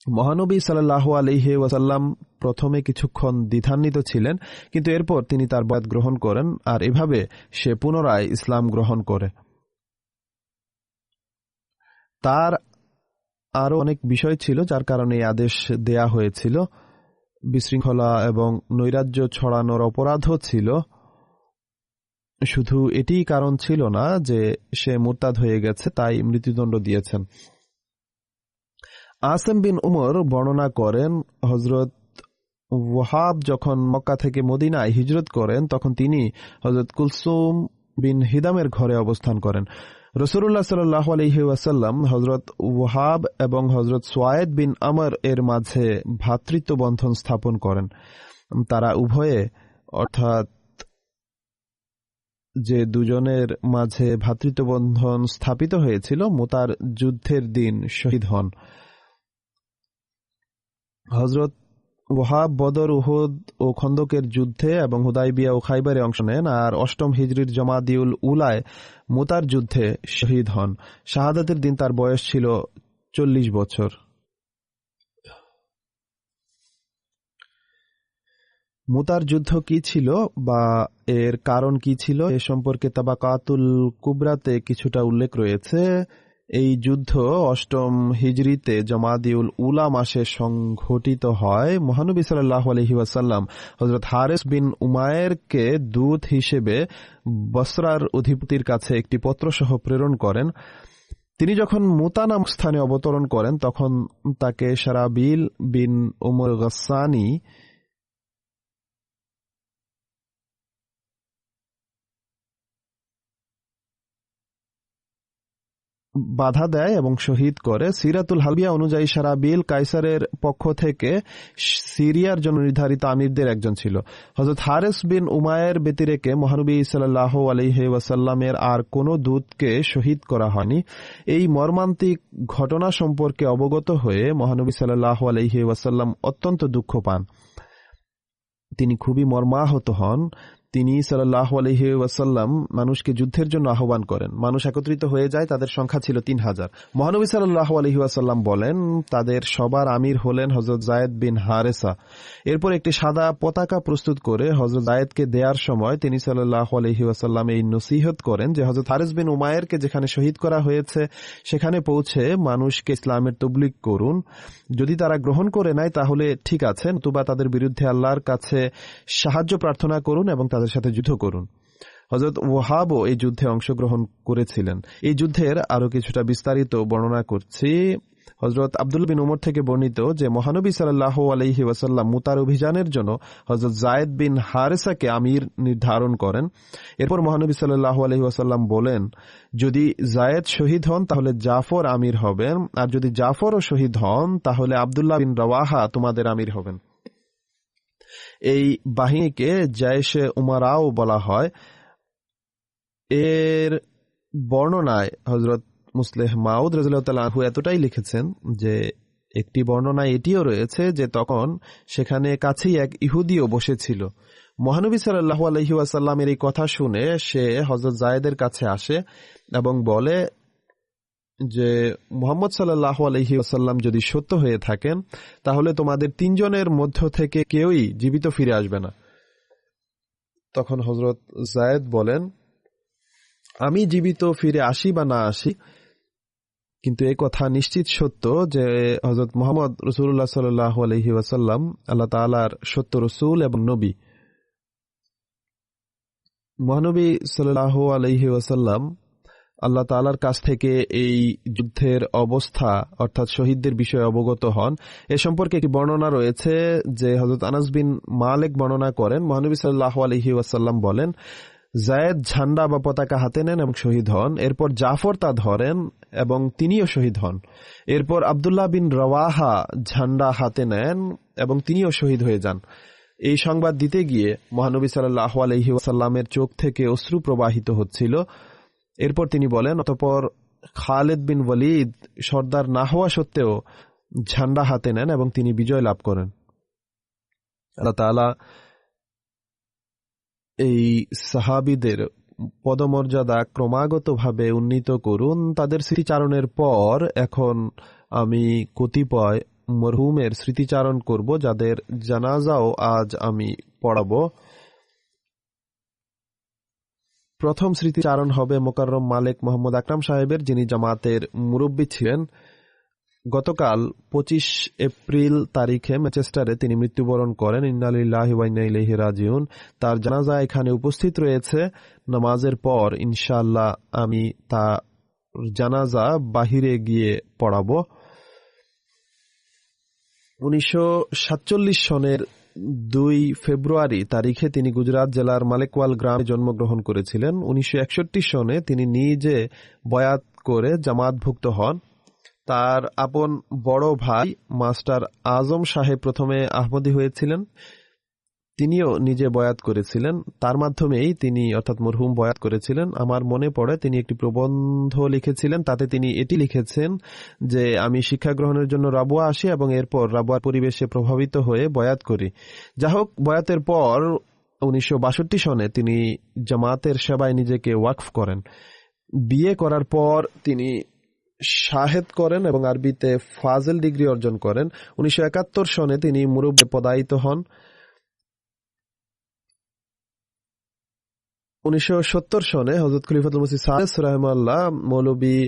মহানবী সাল্লাল্লাহু আলাইহি ওয়াসাল্লাম প্রথমে কিছুক্ষণ দ্বিধান্বিত ছিলেন, কিন্তু এরপর তিনি তার বয়াত গ্রহণ করেন, আর এভাবে সে পুনরায় ইসলাম গ্রহণ করে। তার আরও অনেক বিষয় ছিল যার কারণে এই আদেশ দেয়া হয়েছিল। বিশৃঙ্খলা এবং নৈরাজ্য ছড়ানোর অপরাধও ছিল। শুধু এটিই কারণ ছিল না যে সে মুরতাদ হয়ে গেছে, তাই মৃত্যুদণ্ড দিয়েছেন। আসিম বিন উমর বর্ণনা করেন, হযরত ওয়াহাব যখন মক্কা থেকে মদিনায় হিজরত করেন, তখন তিনি হযরত কুলসুম বিন হিদামের ঘরে অবস্থান করেন। রাসূলুল্লাহ সাল্লাল্লাহু আলাইহি ওয়াসাল্লাম হযরত ওয়াহাব এবং হযরত সুয়াইদ বিন আমর এর মাঝে ভ্রাতৃত্ব বন্ধন স্থাপন করেন। তারা উভয়ে, অর্থাৎ যে দুজনের মাঝে ভ্রাতৃত্ব বন্ধন স্থাপিত হয়েছিল, মুতার যুদ্ধের দিন শহীদ হন। হযরত ওয়াহাব বদর, উহুদ ও খন্দকের যুদ্ধে এবং হুদাইবিয়া ও খাইবারে অংশ নেন, আর 8ম হিজরির জমাদিউল উলায় মুতার যুদ্ধে শহীদ হন। শাহাদাতের দিন তার বয়স ছিল 40 বছর। মুতার যুদ্ধ কি ছিল বা এর কারণ কি ছিল এ সম্পর্কে তাবাকাতুল কুবরাতে কিছুটা উল্লেখ রয়েছে। এই যুদ্ধ 8ম হিজরিতে জমাদিউল উলা মাসে সংঘটিত হয়। মহানবী সাল্লাল্লাহু আলাইহি ওয়াসাল্লাম হযরত হারিস বিন উমায়েরকে দূত হিসেবে বসরার অধিপতির কাছে একটি পত্রসহ প্রেরণ করেন। তিনি যখন মুতা নামক স্থানে অবতরণ করেন, তখন তাকে শারাবিল বিন উমর গাসসানি বাধা দেয় এবং শহীদ করে। সিরাতুল হালবিয়া অনুযায়ী শারাবিল কাইসারের পক্ষ থেকে সিরিয়ার জন্য নির্ধারিত আমিরদের একজন ছিল। হযরত হারিস বিন উমায়ের ব্যতিরেকে মহানবী সাল্লাল্লাহু আলাইহি ওয়াসাল্লামের আর কোনো দূতকে শহীদ করা হয়নি। এই মর্মান্তিক ঘটনা সম্পর্কে অবগত হয়ে মহানবী সাল্লাল্লাহু আলাইহি ওয়াসাল্লাম অত্যন্ত দুঃখ পান। তিনি খুবই মর্মাহত হন। তিনি সাল্লাল্লাহু আলাইহি ওয়াসাল্লাম মানুষকে যুদ্ধের জন্য আহ্বান করেন। মানুষ একত্রিত হয়ে যায়, তাদের সংখ্যা ছিল 3000। মহানবী সাল্লাল্লাহু আলাইহি ওয়াসাল্লাম বলেন, তাদের সবার আমির হলেন হযরত যায়েদ বিন হারেসা। এরপর একটি সাদা পতাকা প্রস্তুত করে হযরত যায়েদকে দেওয়ার সময় তিনি সাল্লাল্লাহু আলাইহি ওয়াসাল্লাম এই নসিহত করেন যে হযরত হারিস বিন উমায়েরকে যেখানে শহীদ করা হয়েছে সেখানে পৌঁছে মানুষকে ইসলামের তাবলীগ করুন। যদি তারা গ্রহণ করে নেয় তাহলে ঠিক আছে, নতুবা তাদের বিরুদ্ধে আল্লাহর কাছে সাহায্য প্রার্থনা করুন এবং তাদের সাথে যুদ্ধ করুন। হযরত ওয়াহাবও এই যুদ্ধে অংশগ্রহণ করেছিলেন। এই যুদ্ধের আরো কিছুটা বিস্তারিত বর্ণনা করছি। হযরত আব্দুল্লাহ বিন উমর থেকে বর্ণিত যে মহানবী সাল্লাল্লাহু আলাইহি ওয়াসাল্লাম মুতার অভিযানের জন্য হযরত যায়েদ বিন হারেসাকে আমির নির্ধারণ করেন। এরপর মহানবী সাল্লাল্লাহু আলাইহি ওয়াসাল্লাম বলেন, যদি যায়েদ শহীদ হন তাহলে জাফর আমির হবেন, আর যদি জাফরও শহীদ হন তাহলে আব্দুল্লাহ বিন রাওয়াহা তোমাদের আমির হবেন। এই বাহিনীকে জায়েশে উমারাও বলা হয়। এর বর্ণনায় হযরত মুসলিম মাউদ রাদিয়াল্লাহু তাআলা আনহু এতটাই লিখেছেন যে একটি বর্ণনায় এটিও রয়েছে যে তখন সেখানে কাছেই এক ইহুদিও বসেছিল। মহানবী সাল্লাল্লাহু আলাইহি ওয়াসাল্লামের এই কথা শুনে সে হযরত যায়েদের কাছে আসে এবং বলে যে মুহাম্মদ সাল্লাল্লাহু আলাইহি ওয়াসাল্লাম যদি সত্য হয়ে থাকেন তাহলে তোমাদের 3 জনের মধ্য থেকে কেউই জীবিত ফিরে আসবে না। তখন হযরত যায়েদ বলেন, আমি জীবিত ফিরে আসি বা না আসি, কিন্তু এই কথা নিশ্চিত সত্য যে হযরত মুহাম্মদ রাসূলুল্লাহ সাল্লাল্লাহু আলাইহি ওয়াসাল্লাম আল্লাহ তাআলার সত্য রাসূল এবং নবী। মহানবী সাল্লাল্লাহু আলাইহি ওয়াসাল্লাম আল্লাহ তাআলার কাছ থেকে এই যুদ্ধের অবস্থা অর্থাৎ শহীদদের বিষয়ে অবগত হন। এ সম্পর্কে একটি বর্ণনা রয়েছে যে হযরত আনাস বিন মালিক বর্ণনা করেন, মহানবী সাল্লাল্লাহু আলাইহি ওয়াসাল্লাম বলেন, যায়েদ ঝান্ডা বা পতাকা হাতে নেন এবং শহীদ হন। এরপর জাফর তা ধরেন এবং তিনিও শহীদ হন। এরপর আব্দুল্লাহ বিন রাওয়াহা ঝান্ডা হাতে নেন এবং তিনিও শহীদ হয়ে যান। এই সংবাদ দিতে গিয়ে মহানবী সাল্লাল্লাহু আলাইহি ওয়াসাল্লামের চোখ থেকে অশ্রু প্রবাহিত হচ্ছিল। এরপর তিনি বলেন, অতঃপর খালিদ বিন ওয়ালিদ সর্দার না হওয়া সত্ত্বেও ঝান্ডা হাতে নেন এবং তিনি বিজয় লাভ করেন। আল্লাহ তাআলা এই সাহাবীদের পদমর্যাদা ক্রমাগতভাবে উন্নীত করুন। তাদের স্মৃতিচারণের পর এখন আমি কতিপয় মরহুমের স্মৃতিচারণ করব, যাদের জানাজাও আজ আমি পড়াব। প্রথম স্মৃতিচারণ হবে মোকাররম মালিক মোহাম্মদ আকরাম সাহেবের, যিনি জামাতের মুরব্বী ছিলেন। গতকাল 25 এপ্রিল তারিখে ম্যানচেস্টারে তিনি মৃত্যুবরণ করেন। ইন্না লিল্লাহি ওয়া ইন্না ইলাইহি রাজিউন। তার জানাজা এখানে উপস্থিত রয়েছে। নামাজের পর ইনশাআল্লাহ আমি তার জানাজা বাহিরে গিয়ে পড়াবো। 1947 সনের 2 ফেব্রুয়ারি তারিখে তিনি গুজরাট জেলার মালেকওয়াল গ্রামে জন্মগ্রহণ করেছিলেন। 1961 সনে তিনি নিজে বয়াত করে জামাতভুক্ত হন। তার আপন বড় ভাই মাস্টার আজম সাহেব প্রথমে আহমদী হয়েছিলেন, তিনিও নিজে বয়াত করেছিলেন। তার মাধ্যমেই তিনি অর্থাৎ মরহুম বয়াত করেছিলেন। আমার মনে পড়ে তিনি একটি প্রবন্ধ লিখেছিলেন, তাতে তিনি এটি লিখেছেন যে আমি শিক্ষা গ্রহণের জন্য রাবুয়া আসি এবং এরপর রাবুয়ার পরিবেশে প্রভাবিত হয়ে বয়াত করি। যা হোক, বয়াতের পর 1962 সনে তিনি জামাতের সেবায় নিজেকে ওয়াকফ করেন। বিয়ে করার পর তিনি শাহেদ করেন এবং আরবিতে ফাজেল ডিগ্রি অর্জন করেন। 1971 সনে তিনি মুরব্বি পদায়িত হন। 1970 সনে হযরত খলিফাতুল মসিহ সালেস রাহিমাহুল্লাহ মৌলভী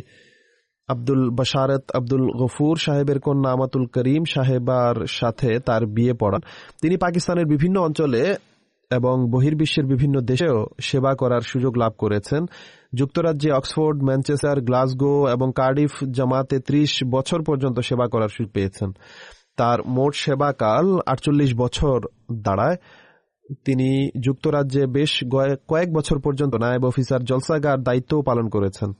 আব্দুল বাশারত আব্দুল গফুর সাহেবের কন্যা আমাতুল করিম সাহেবার সাথে তার বিয়ে পড়ান। তিনি পাকিস্তানের বিভিন্ন অঞ্চলে এবং বহির্বিশ্বের বিভিন্ন দেশেও সেবা করার সুযোগ লাভ করেছেন। যুক্তরাজ্যে অক্সফোর্ড, ম্যানচেস্টার, গ্লাসগো এবং কার্ডিফ জামাতে 30 বছর পর্যন্ত সেবা করার সুযোগ পেয়েছেন। তার মোট সেবাকাল 48 বছর দাঁড়ায়। তিনি যুক্তরাজ্যে বেশ কয়েক বছর পর্যন্ত নায়েব অফিসার জলসাগার দায়িত্বও পালন করেছেন।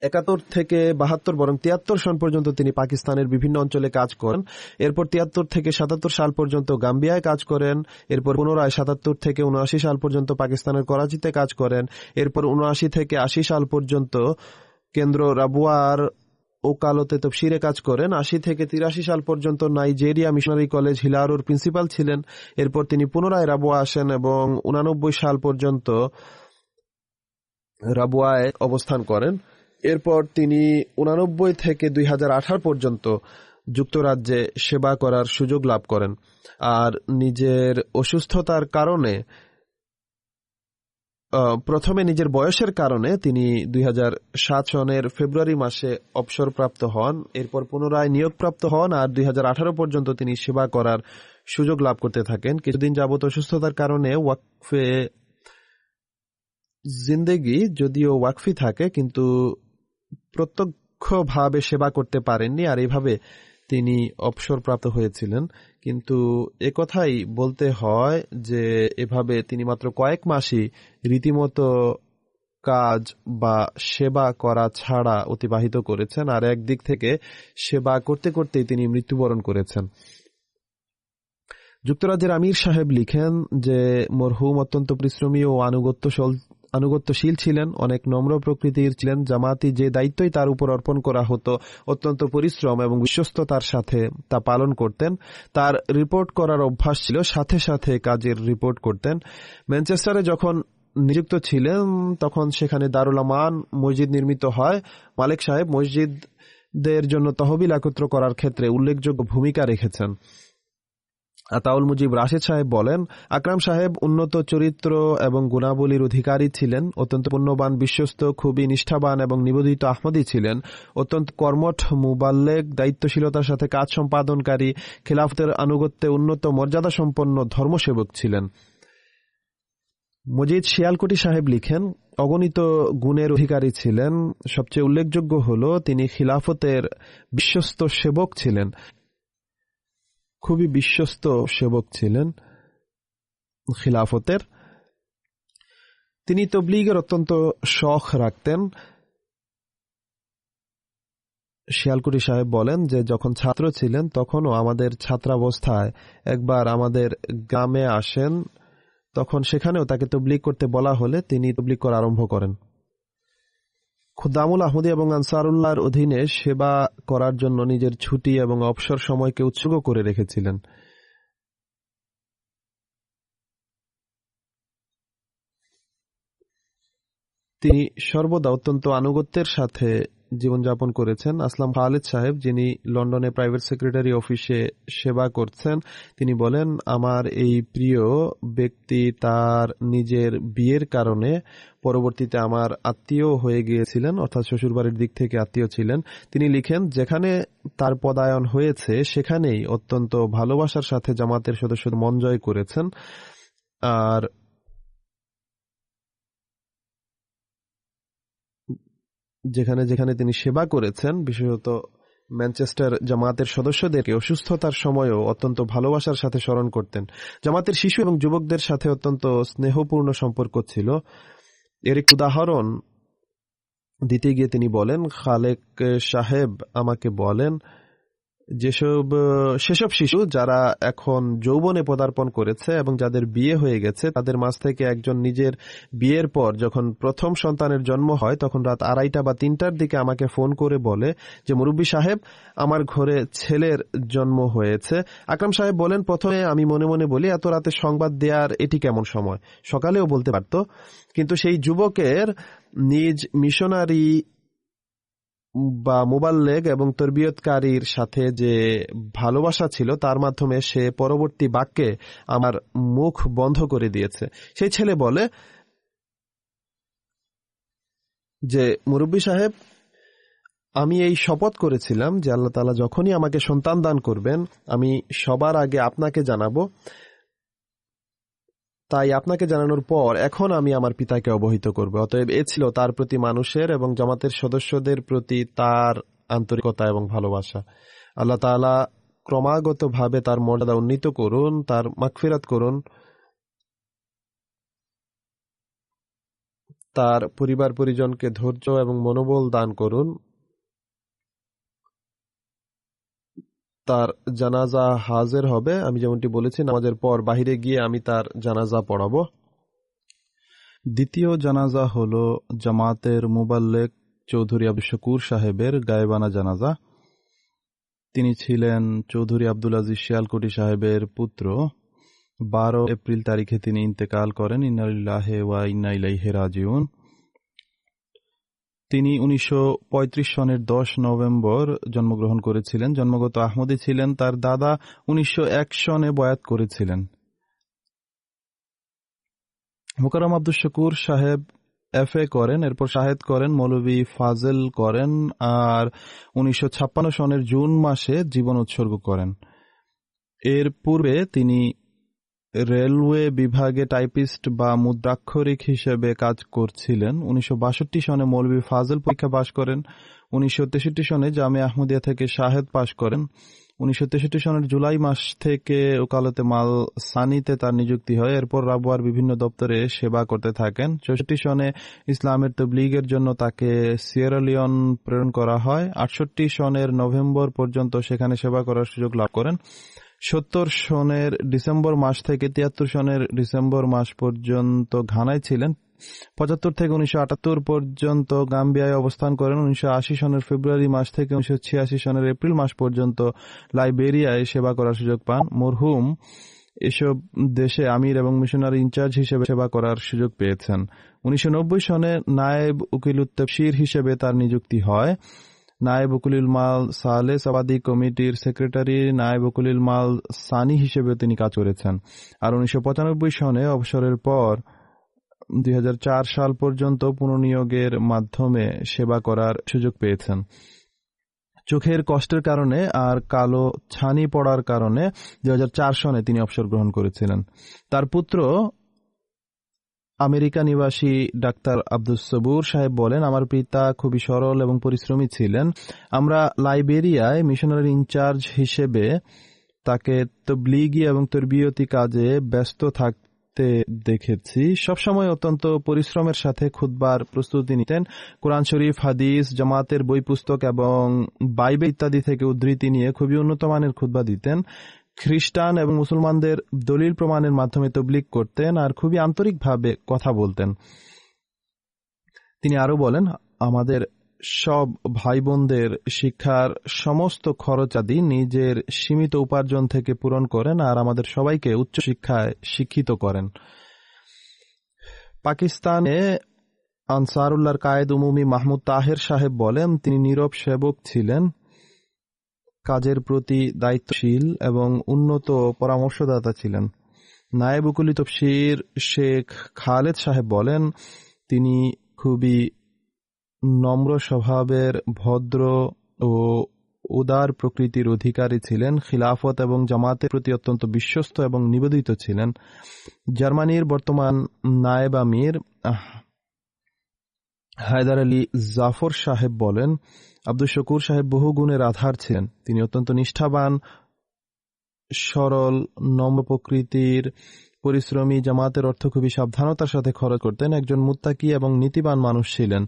71 থেকে 72 বরং 73 সন পর্যন্ত তিনি পাকিস্তানের বিভিন্ন অঞ্চলে কাজ করেন। এরপর 73 থেকে 77 সাল পর্যন্ত গাম্বিয়ায় কাজ করেন। এরপর পুনরায় 77 থেকে 79 সাল পর্যন্ত পাকিস্তানের করাচিতে কাজ করেন। এরপর 79 থেকে 80 সাল পর্যন্ত কেন্দ্র রাবুয়ার ওকালতে তফসিরে কাজ করেন। 80 থেকে 83 সাল পর্যন্ত নাইজেরিয়া মিশনারি কলেজ হিলারোর প্রিন্সিপাল ছিলেন। এরপর তিনি পুনরায় রাবুয়া আসেন এবং 89 সাল পর্যন্ত রাবুয়ায় অবস্থান করেন। এরপর তিনি 89 থেকে 2018 পর্যন্ত যুক্তরাজ্যে সেবা করার সুযোগ লাভ করেন। আর নিজের অসুস্থতার কারণে প্রথমে নিজের বয়সের কারণে তিনি 2007 সনের ফেব্রুয়ারি মাসে অবসরপ্রাপ্ত হন। এরপর পুনরায় নিয়োগপ্রাপ্ত হন আর 2018 পর্যন্ত তিনি সেবা করার সুযোগ লাভ করতে থাকেন। কিছুদিন যাবত অসুস্থতার কারণে ওয়াকফে জিন্দেগি যদিও ওয়াকফি থাকে, কিন্তু প্রত্যক্ষভাবে সেবা করতে পারেননি, আর এইভাবে তিনি অবসরপ্রাপ্ত হয়েছিলেন। কিন্তু একথাই বলতে হয় যে এভাবে তিনি মাত্র কয়েক মাসই রীতিমতো কাজ বা সেবা করা ছাড়া অতিবাহিত করেছেন, আর একদিক থেকে সেবা করতে করতেই তিনি মৃত্যুবরণ করেছেন। যুক্তরাজ্যের আমির সাহেব লিখেন যে মরহুম অত্যন্ত পরিশ্রমী ও আনুগত্যশীল ছিলেন, অনেক নম্র প্রকৃতির ছিলেন। জামাতি যে দায়িত্বই তার উপর অর্পণ করা হতো অত্যন্ত পরিশ্রম এবং বিশ্বস্ততার সাথে তা পালন করতেন। তার রিপোর্ট করার অভ্যাস ছিল, সাথে সাথে কাজের রিপোর্ট করতেন। ম্যানচেস্টারে যখন নিযুক্ত ছিলেন তখন সেখানে দারুল আমান মসজিদ নির্মিত হয়। মালিক সাহেব মসজিদদের জন্য তহবিল একত্র করার ক্ষেত্রে উল্লেখযোগ্য ভূমিকা রেখেছেন। আতাউল মুজিব রাশেদ সাহেব বলেন, আকরাম সাহেব উন্নত চরিত্র এবং গুণাবলীর অধিকারী ছিলেন, অত্যন্ত পুণ্যবান, বিশ্বস্ত, খুবই নিষ্ঠাবান এবং নিবেদিত আহমদী ছিলেন, অত্যন্ত কর্মঠ, মুবাল্লেগ, দায়িত্বশীলতার সাথে কাজ সম্পাদনকারী, খিলাফতের আনুগত্যে উন্নত মর্যাদা সম্পন্ন ধর্মসেবক ছিলেন। মজিদ শিয়ালকুটি সাহেব লিখেন, অগণিত গুণের অধিকারী ছিলেন। সবচেয়ে উল্লেখযোগ্য হল তিনি খিলাফতের বিশ্বস্ত সেবক ছিলেন, খুবই বিশ্বস্ত সেবক ছিলেন খিলাফতের। তিনি তবলিগের অত্যন্ত শখ রাখতেন। শিয়ালকুটি সাহেব বলেন যে যখন ছাত্র ছিলেন তখনও আমাদের ছাত্রাবস্থায় একবার আমাদের গ্রামে আসেন, তখন সেখানেও তাকে তবলিগ করতে বলা হলে তিনি তবলিগ করা আরম্ভ করেন। খুদ্দামুল আহমদী এবং আনসারুল্লাহর অধীনে সেবা করার জন্য নিজের ছুটি এবং অবসর সময়কে উৎসর্গ করে রেখেছিলেন। তিনি সর্বদা অত্যন্ত আনুগত্যের সাথে জীবনযাপন করেছেন। আসলাম খালেদ সাহেব, যিনি লন্ডনে প্রাইভেট সেক্রেটারি অফিসে সেবা করছেন, তিনি বলেন, আমার এই প্রিয় ব্যক্তি তার নিজের বিয়ের কারণে পরবর্তীতে আমার আত্মীয় হয়ে গিয়েছিলেন, অর্থাৎ শ্বশুরবাড়ির দিক থেকে আত্মীয় ছিলেন। তিনি লিখেন, যেখানে তার পদায়ন হয়েছে সেখানেই অত্যন্ত ভালোবাসার সাথে জামাতের সদস্যদের মন জয় করেছেন। আর যেখানে যেখানে তিনি সেবা করেছেন, বিশেষত ম্যানচেস্টার জামাতের সদস্যদেরকে অসুস্থতার সময়ও অত্যন্ত ভালোবাসার সাথে স্মরণ করতেন। জামাতের শিশু এবং যুবকদের সাথে অত্যন্ত স্নেহপূর্ণ সম্পর্ক ছিল। এর এক উদাহরণ দিতে গিয়ে তিনি বলেন, খালেক সাহেব আমাকে বলেন, সেসব শিশু যারা এখন যৌবনে পদার্পণ করেছে এবং যাদের বিয়ে হয়ে গেছে, তাদের মাঝ থেকে একজন নিজের বিয়ের পর যখন প্রথম সন্তানের জন্ম হয় তখন রাত 2:30 বা 3টার দিকে আমাকে ফোন করে বলে যে, মুরব্বী সাহেব, আমার ঘরে ছেলের জন্ম হয়েছে। আকরাম সাহেব বলেন, প্রথমে আমি মনে মনে বলি, এত রাতে সংবাদ দেওয়ার এটি কেমন সময়, সকালেও বলতে পারত। কিন্তু সেই যুবকের নিজ মিশনারি বা মুবাল্লেগ এবং তরবিয়তকারীর সাথে যে ভালোবাসা ছিল, তার মাধ্যমে সে পরবর্তী বাক্যে আমার মুখ বন্ধ করে দিয়েছে। সেই ছেলে বলে যে, মুরব্বী সাহেব, আমি এই শপথ করেছিলাম যে আল্লাহ তাআলা যখনই আমাকে সন্তান দান করবেন আমি সবার আগে আপনাকে জানাবো, তাই আপনাকে জানানোর পর এখন আমি আমার পিতাকে অবহিত করব। অতএব এ ছিল তার প্রতি মানুষের এবং জামাতের সদস্যদের প্রতি তার আন্তরিকতা এবং ভালোবাসা। আল্লাহ তাআলা ক্রমাগতভাবে তার মর্যাদা উন্নীত করুন, তার মাগফিরাত করুন, তার পরিবার পরিজনকে ধৈর্য এবং মনোবল দান করুন। তার জানাজা হাজির হবে, আমি যেমনটি বলেছি, নামাজের পর বাহিরে গিয়ে আমি তার জানাজা পড়াবো। দ্বিতীয় জানাজা হল জামাতের মুবাল্লেগ চৌধুরী আব্দুল শকুর সাহেবের গায়েবানা জানাজা। তিনি ছিলেন চৌধুরী আব্দুল আজিজ শিয়ালকুটি সাহেবের পুত্র। 12 এপ্রিল তারিখে তিনি ইন্তেকাল করেন। ইন্না লিল্লাহি ওয়া ইন্না ইলাইহি রাজিউন। তিনি 1935 সনের 10 নভেম্বর জন্মগ্রহণ করেছিলেন। জন্মগত আহমদী ছিলেন। তার দাদা 1901 সনে বয়াত করেছিলেন। মোকাররম আব্দুল শকুর সাহেব FA করেন, এরপর শাহেদ করেন, মৌলভী ফাজেল করেন, আর 1956 সনের জুন মাসে জীবন উৎসর্গ করেন। এর পূর্বে তিনি রেলওয়ে বিভাগে টাইপিস্ট বা মুদ্রাক্ষরিক হিসেবে কাজ করছিলেন। 1962 সনে মৌলভী ফাজেল পরীক্ষা পাশ করেন। 1963 সনে জামিয়া আহমদিয়া থেকে শাহেদ পাশ করেন। 1963 সনের জুলাই মাস থেকে ওকালতে মাল সানিতে তার নিযুক্তি হয়। এরপর রাবওয়ার বিভিন্ন দপ্তরে সেবা করতে থাকেন। 64 সনে ইসলামের তবলিগের জন্য তাকে সিয়েরা লিওন প্রেরণ করা হয়। 68 সনের নভেম্বর পর্যন্ত সেখানে সেবা করার সুযোগ লাভ করেন। 70 সনের ডিসেম্বর মাস থেকে 73 সনের ডিসেম্বর মাস পর্যন্ত ঘানায় ছিলেন। 75 থেকে 1978 পর্যন্ত গাম্বিয়ায় অবস্থান করেন। 1980 সনের ফেব্রুয়ারি মাস থেকে 1986 সনের এপ্রিল মাস পর্যন্ত লাইবেরিয়ায় সেবা করার সুযোগ পান। মরহুম এসব দেশে আমির এবং মিশনারি ইনচার্জ হিসেবে সেবা করার সুযোগ পেয়েছেন। 1990 সনে নায়েব উকিলুত তাফসীর হিসেবে তার নিযুক্তি হয়। নায়েব উকিলুল মাল সালে সাবাদি কমিটির সেক্রেটারি, নায়েব উকিলুল মাল সানি হিসেবে তিনি কাজ করেছেন। আর 1995 সনে অবসরের পর 2004 সাল পর্যন্ত পুনর্নিয়োগের মাধ্যমে সেবা করার সুযোগ পেয়েছেন। চোখের কষ্টের কারণে আর কালো ছানি পড়ার কারণে 2004 সনে তিনি অবসর গ্রহণ করেছিলেন। তার পুত্র আমেরিকা নিবাসী ডাক্তার আব্দুস সবুর সাহেব বলেন, আমার পিতা খুবই সরল এবং পরিশ্রমী ছিলেন। আমরা লাইবেরিয়ায় মিশনারি ইনচার্জ হিসেবে তাকে তবলিগি এবং তরবিয়তি কাজে ব্যস্ত থাকতে দেখেছি সবসময় অত্যন্ত পরিশ্রমের সাথে খুতবার প্রস্তুতি নিতেন। কোরআন শরীফ, হাদিস, জামাতের বই পুস্তক এবং বাইবেল ইত্যাদি থেকে উদ্ধৃতি নিয়ে খুবই উন্নত মানের খুতবা দিতেন। খ্রিস্টান এবং মুসলমানদের দলিল প্রমাণের মাধ্যমে তবলিগ করতেন আর খুবই আন্তরিকভাবে কথা বলতেন। তিনি আরো বলেন, আমাদের সব ভাই বোনদের শিক্ষার সমস্ত খরচাদি নিজের সীমিত উপার্জন থেকে পূরণ করেন আর আমাদের সবাইকে উচ্চশিক্ষায় শিক্ষিত করেন। পাকিস্তানে আনসারুল্লাহর কায়েদ উমুমি মাহমুদ তাহের সাহেব বলেন, তিনি নীরব সেবক ছিলেন, কাজের প্রতি দায়িত্বশীল এবং উন্নত পরামর্শদাতা ছিলেন। নায়েব উকুল তফসির শেখ খালেদ সাহেব বলেন, তিনি খুবই নম্র স্বভাবের, ভদ্র ও উদার প্রকৃতির অধিকারী ছিলেন। খিলাফত এবং জামাতের প্রতি অত্যন্ত বিশ্বস্ত এবং নিবেদিত ছিলেন। জার্মানির বর্তমান নায়েব আমির হায়দার আলী জাফর সাহেব বলেন, আব্দুল শকুর সাহেব বহু গুণের আধার ছিলেন। তিনি অত্যন্ত নিষ্ঠাবান, সরল, নম্র প্রকৃতির, পরিশ্রমী, জামাতের অর্থ খুবই সাবধানতার সাথে খরচ করতেন, একজন মুত্তাকি এবং নীতিবান মানুষ ছিলেন।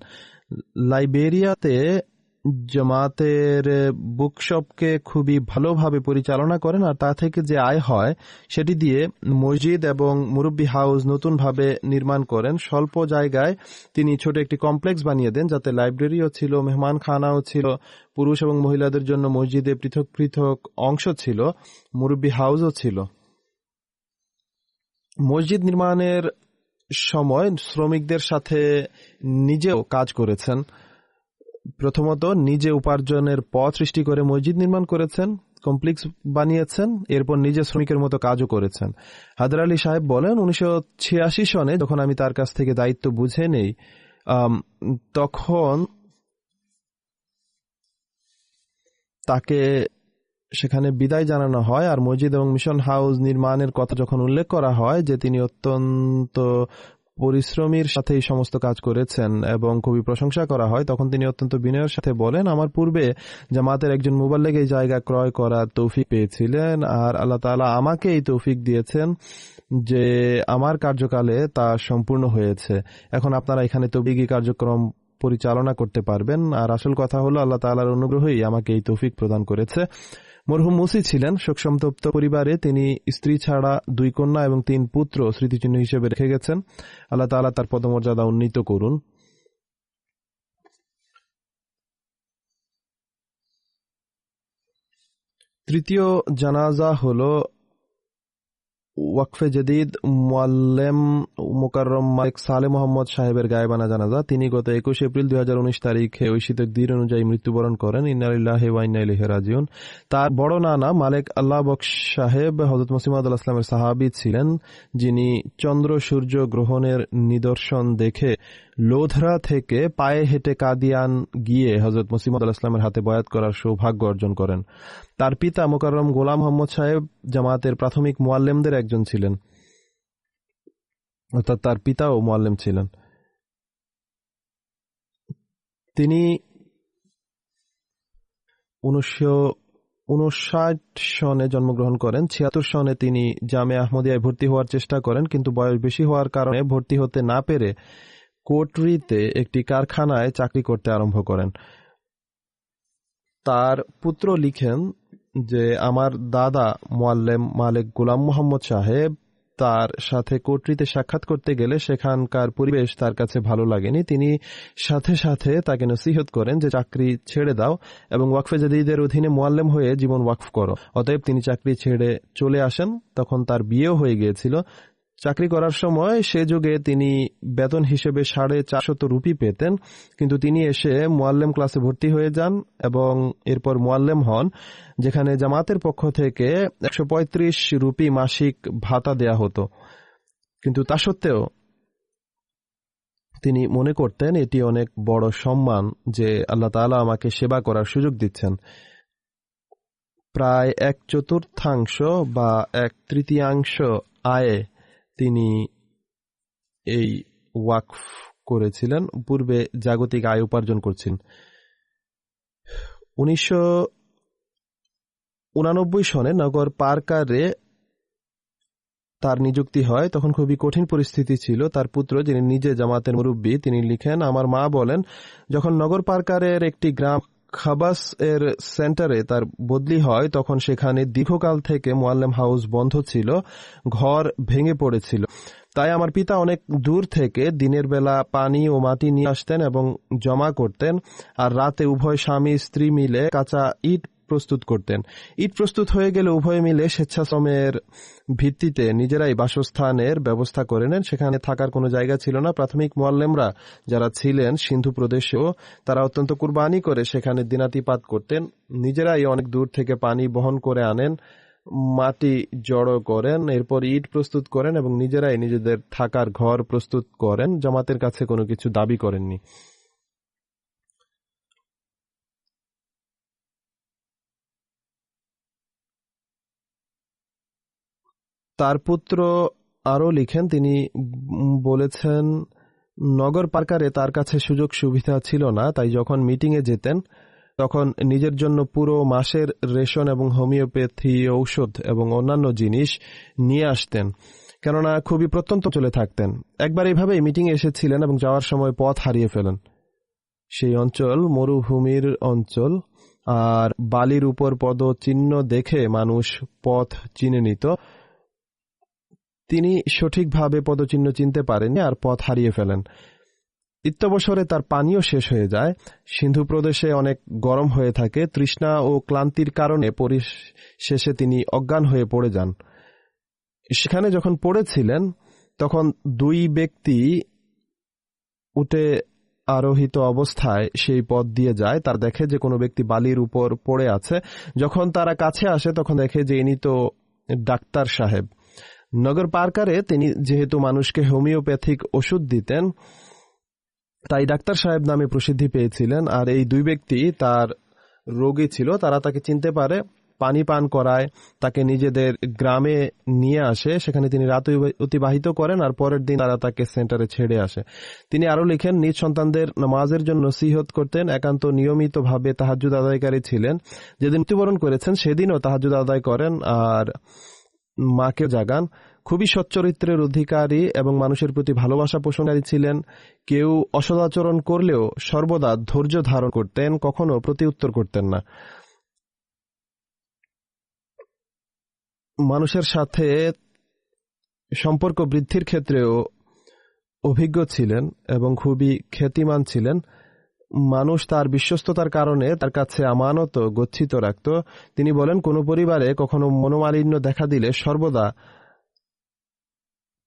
লাইবেরিয়াতে জামাতের বুকশপকে খুবই ভালোভাবে পরিচালনা করেন আর তা থেকে যে আয় হয় সেটি দিয়ে মসজিদ এবং মুরব্বী হাউস নতুনভাবে নির্মাণ করেন। স্বল্প জায়গায় তিনি ছোট একটি কমপ্লেক্স বানিয়ে দেন, যাতে লাইব্রেরিও ছিল, মেহমানখানাও ছিল, পুরুষ এবং মহিলাদের জন্য মসজিদে পৃথক পৃথক অংশ ছিল, মুরব্বী হাউসও ছিল। মসজিদ নির্মাণের সময় শ্রমিকদের সাথে নিজেও কাজ করেছেন। প্রথমত নিজে উপার্জনের পথ সৃষ্টি করে মসজিদ নির্মাণ করেছেন, কমপ্লেক্স বানিয়েছেন, এরপর নিজে শ্রমিকের মতো কাজও করেছেন। হায়দার আলী সাহেব বলেন, 1986 সনে যখন আমি তার কাছ থেকে দায়িত্ব বুঝে নেই, তখন তাকে সেখানে বিদায় জানানো হয় আর মসজিদ এবং মিশন হাউস নির্মাণের কথা যখন উল্লেখ করা হয় যে তিনি অত্যন্ত পরিশ্রমীর সাথে এই সমস্ত কাজ করেছেন এবং খুবই প্রশংসা করা হয়, তখন তিনি অত্যন্ত বিনয়ের সাথে বলেন, আমার পূর্বে জামাতের একজন মুবাল্লিগ এই জায়গা ক্রয় করার তৌফিক পেয়েছিলেন আর আল্লাহ তাআলা আমাকে এই তৌফিক দিয়েছেন যে আমার কার্যকালে তা সম্পূর্ণ হয়েছে। এখন আপনারা এখানে তবলিগী কার্যক্রম পরিচালনা করতে পারবেন। আর আসল কথা হলো আল্লাহ তাআলার অনুগ্রহই আমাকে এই তৌফিক প্রদান করেছে। মরহুম মুসি ছিলেন শোকসন্তপ্ত পরিবারে। তিনি স্ত্রী ছাড়া 2 কন্যা এবং 3 পুত্র স্মৃতিচিহ্ন হিসেবে রেখে গেছেন। আল্লাহ তাআলা তার পদমর্যাদা উন্নীত করুন। তৃতীয় জানাজা হলো ওয়াকফে জদিদ মুআল্লেম মুকাররম মালিক সালে মোহাম্মদ সাহেবের গায়েবানা জানাজা। তিনি গত 21 এপ্রিল 2019 তারিখে ঐশিতক দিন অনুযায়ী মৃত্যুবরণ করেন। ইন্না লিল্লাহি ওয়া ইন্না ইলাইহি রাজিউন। তার বড় নানা মালিক আল্লাহ বখশ সাহেব হযরত মুসলিম আউদ ইসলামের সাহাবী ছিলেন, যিনি চন্দ্র সূর্য গ্রহণের নিদর্শন দেখে লোধরা থেকে পায়ে হেঁটে কাদিয়ান গিয়ে হযরত মুসলিম আউদ ইসলামের হাতে বয়াত করার সৌভাগ্য অর্জন করেন। তার পিতা মোকাররম গোলাম মোহাম্মদ সাহেব জামাতের প্রাথমিক মুআল্লিমদের একজন ছিলেন, অর্থাৎ তার পিতাও মুআল্লিম ছিলেন। তিনি 1959 সনে জন্মগ্রহণ করেন। 76 সনে তিনি জামে আহমদিয়ায় ভর্তি হওয়ার চেষ্টা করেন, কিন্তু বয়স বেশি হওয়ার কারণে ভর্তি হতে না পেরে কোটরিতে একটি কারখানায় চাকরি করতে আরম্ভ করেন। তার পুত্র লিখেন যে আমার দাদা মুআল্লিম মালিক গোলাম মোহাম্মদ সাহেব তার সাথে কোটরিতে সাক্ষাৎ করতে গেলে সেখানকার পরিবেশ তার কাছে ভালো লাগেনি। তিনি সাথে সাথে তাকে নসিহত করেন যে চাকরি ছেড়ে দাও এবং ওয়াকফে জাদিদের অধীনে মুআল্লিম হয়ে জীবন ওয়াকফ করো। অতএব তিনি চাকরি ছেড়ে চলে আসেন। তখন তার বিয়েও হয়ে গিয়েছিল। চাকরি করার সময় সে যুগে তিনি বেতন হিসেবে 450 রুপি পেতেন, কিন্তু তিনি এসে মুআল্লিম ক্লাসে ভর্তি হয়ে যান এবং এরপর মুআল্লিম হন, যেখানে জামাতের পক্ষ থেকে 135 রুপি মাসিক ভাতা দেয়া হতো। কিন্তু তা সত্ত্বেও তিনি মনে করতেন এটি অনেক বড় সম্মান যে আল্লাহ তাআলা আমাকে সেবা করার সুযোগ দিচ্ছেন। প্রায় 1/4 বা 1/3 আয়ে তিনি এই ওয়াকফ করেছিলেন। পূর্বে জাগতিক আয় উপার্জন করছেন। 1989 সনে নগর পার্কারে তার নিযুক্তি হয় তখন খুবই কঠিন পরিস্থিতি ছিল। তার পুত্র, যিনি নিজে জামাতের মুরব্বী, তিনি লিখেন, আমার মা বলেন, যখন নগর পার্কারের একটি গ্রাম খাবাস এর সেন্টারে তার বদলি হয় তখন সেখানে দীর্ঘকাল থেকে মুআল্লিম হাউস বন্ধ ছিল, ঘর ভেঙে পড়েছিল। তাই আমার পিতা অনেক দূর থেকে দিনের বেলা পানি ও মাটি নিয়ে আসতেন এবং জমা করতেন, আর রাতে উভয় স্বামী স্ত্রী মিলে কাঁচা ইট প্রস্তুত করতেন। ইট প্রস্তুত হয়ে গেলে উভয় মিলে স্বেচ্ছাশ্রমের ভিত্তিতে নিজেরাই বাসস্থানের ব্যবস্থা করে নেন। সেখানে থাকার কোনো জায়গা ছিল না। প্রাথমিক মুআল্লিমরা যারা ছিলেন সিন্ধু প্রদেশেও, তারা অত্যন্ত কুরবানি করে সেখানে দিনাতিপাত করতেন। নিজেরাই অনেক দূর থেকে পানি বহন করে আনেন, মাটি জড়ো করেন, এরপর ইট প্রস্তুত করেন এবং নিজেরাই নিজেদের থাকার ঘর প্রস্তুত করেন। জামাতের কাছে কোনো কিছু দাবি করেননি। তার পুত্র আরও লিখেন, তিনি বলেছেন, নগর পার্কারে তার কাছে সুযোগ সুবিধা ছিল না, তাই যখন মিটিংয়ে যেতেন তখন নিজের জন্য পুরো মাসের রেশন এবং হোমিওপ্যাথি ঔষধ এবং অন্যান্য জিনিস নিয়ে আসতেন, কেননা খুবই প্রত্যন্ত চলে থাকতেন। একবার এইভাবেই মিটিংয়ে এসেছিলেন এবং যাওয়ার সময় পথ হারিয়ে ফেলেন। সেই অঞ্চল মরুভূমির অঞ্চল, আর বালির উপর পদচিহ্ন দেখে মানুষ পথ চিনে নিত। তিনি সঠিকভাবে পদচিহ্ন চিনতে পারেননি আর পথ হারিয়ে ফেলেন। অত্যবসরে তার পানীয় শেষ হয়ে যায়। সিন্ধু প্রদেশে অনেক গরম হয়ে থাকে। তৃষ্ণা ও ক্লান্তির কারণে পরিশেষে তিনি অজ্ঞান হয়ে পড়ে যান। সেখানে যখন পড়েছিলেন তখন দুই ব্যক্তি উঠে আরোহিত অবস্থায় সেই পথ দিয়ে যায়। তার দেখে যে কোনো ব্যক্তি বালির উপর পড়ে আছে। যখন তারা কাছে আসে তখন দেখে যে ইনি তো ডাক্তার সাহেব। নগর পার্কারে তিনি যেহেতু মানুষকে হোমিওপ্যাথিক ওষুধ দিতেন, তাই ডাক্তার সাহেব নামে প্রসিদ্ধি পেয়েছিলেন। আর এই দুই ব্যক্তি তার রোগী ছিল, তারা তাকে চিনতে পারে, পানি পান করায়, তাকে নিজেদের গ্রামে নিয়ে আসে, সেখানে তিনি রাত অতিবাহিত করেন আর পরের দিন তারা তাকে সেন্টারে ছেড়ে আসে। তিনি আরও লিখেন, নিজ সন্তানদের নামাজের জন্য নসিহত করতেন, একান্ত নিয়মিতভাবে তাহাজ্জুদ আদায়কারী ছিলেন। যেদিন মৃত্যুবরণ করেছেন সেদিনও তাহাজ্জুদ আদায় করেন আর মাকে জাগান। খুবই সচ্চরিত্রের অধিকারী এবং মানুষের প্রতি ভালোবাসা পোষণকারী ছিলেন। কেউ অসদাচরণ করলেও সর্বদা ধৈর্য ধারণ করতেন, কখনো প্রতিউত্তর করতেন না। মানুষের সাথে সম্পর্ক বৃদ্ধির ক্ষেত্রেও অভিজ্ঞ ছিলেন এবং খুবই খ্যাতিমান ছিলেন। মানুষ তার বিশ্বস্ততার কারণে তার কাছে আমানত গচ্ছিত রাখত। তিনি বলেন, কোনো পরিবারে কখনো মনোমালিন্য দেখা দিলে সর্বদা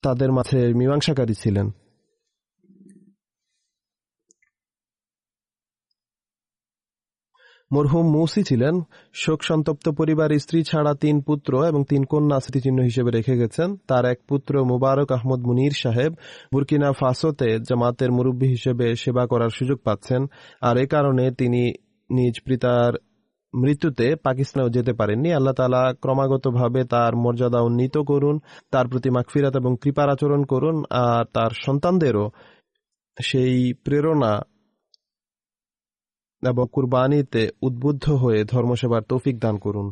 তাদের মাঝে মীমাংসাকারী ছিলেন। মরহুম মৌসি ছিলেন শোক সন্তপ্ত পরিবার, স্ত্রী ছাড়া 3 পুত্র এবং 3 কন্যা স্মৃতিচিহ্ন হিসেবে রেখে গেছেন। তার এক পুত্র মুবারক আহমদ মুনির সাহেব বুরকিনা ফাসোতে জামাতের মুরব্বী হিসেবে সেবা করার সুযোগ পাচ্ছেন, আর এ কারণে তিনি নিজ পিতার মৃত্যুতে পাকিস্তানেও যেতে পারেননি। আল্লাহ তাআলা ক্রমাগতভাবে তার মর্যাদা উন্নীত করুন, তার প্রতি মাগফিরাত এবং কৃপার আচরণ করুন, আর তার সন্তানদেরও সেই প্রেরণা এবং কুরবানিতে উদ্বুদ্ধ হয়ে ধর্মসেবার তৌফিক দান করুন।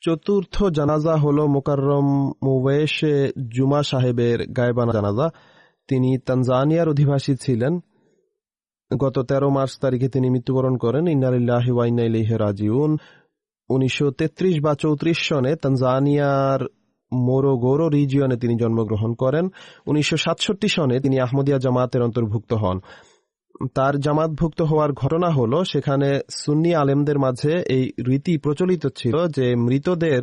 চতুর্থ জানাজা হল মোকাররম মুওয়েশে জুমা সাহেবের গায়েবানা জানাজা। তিনি তানজানিয়ার অধিবাসী ছিলেন। গত 13 মার্চ তারিখে তিনি মৃত্যুবরণ করেন। ইন্না লিল্লাহি ওয়া ইন্না ইলাইহি রাজিউন। 1933 বা 34 সনে তানজানিয়ার মোরোগোরো রিজিয়নে তিনি জন্মগ্রহণ করেন। 1967 সনে তিনি আহমদিয়া জামাতের অন্তর্ভুক্ত হন। তার জামাতভুক্ত হওয়ার ঘটনা হলো, সেখানে সুন্নি আলেমদের মাঝে এই রীতি প্রচলিত ছিল যে মৃতদের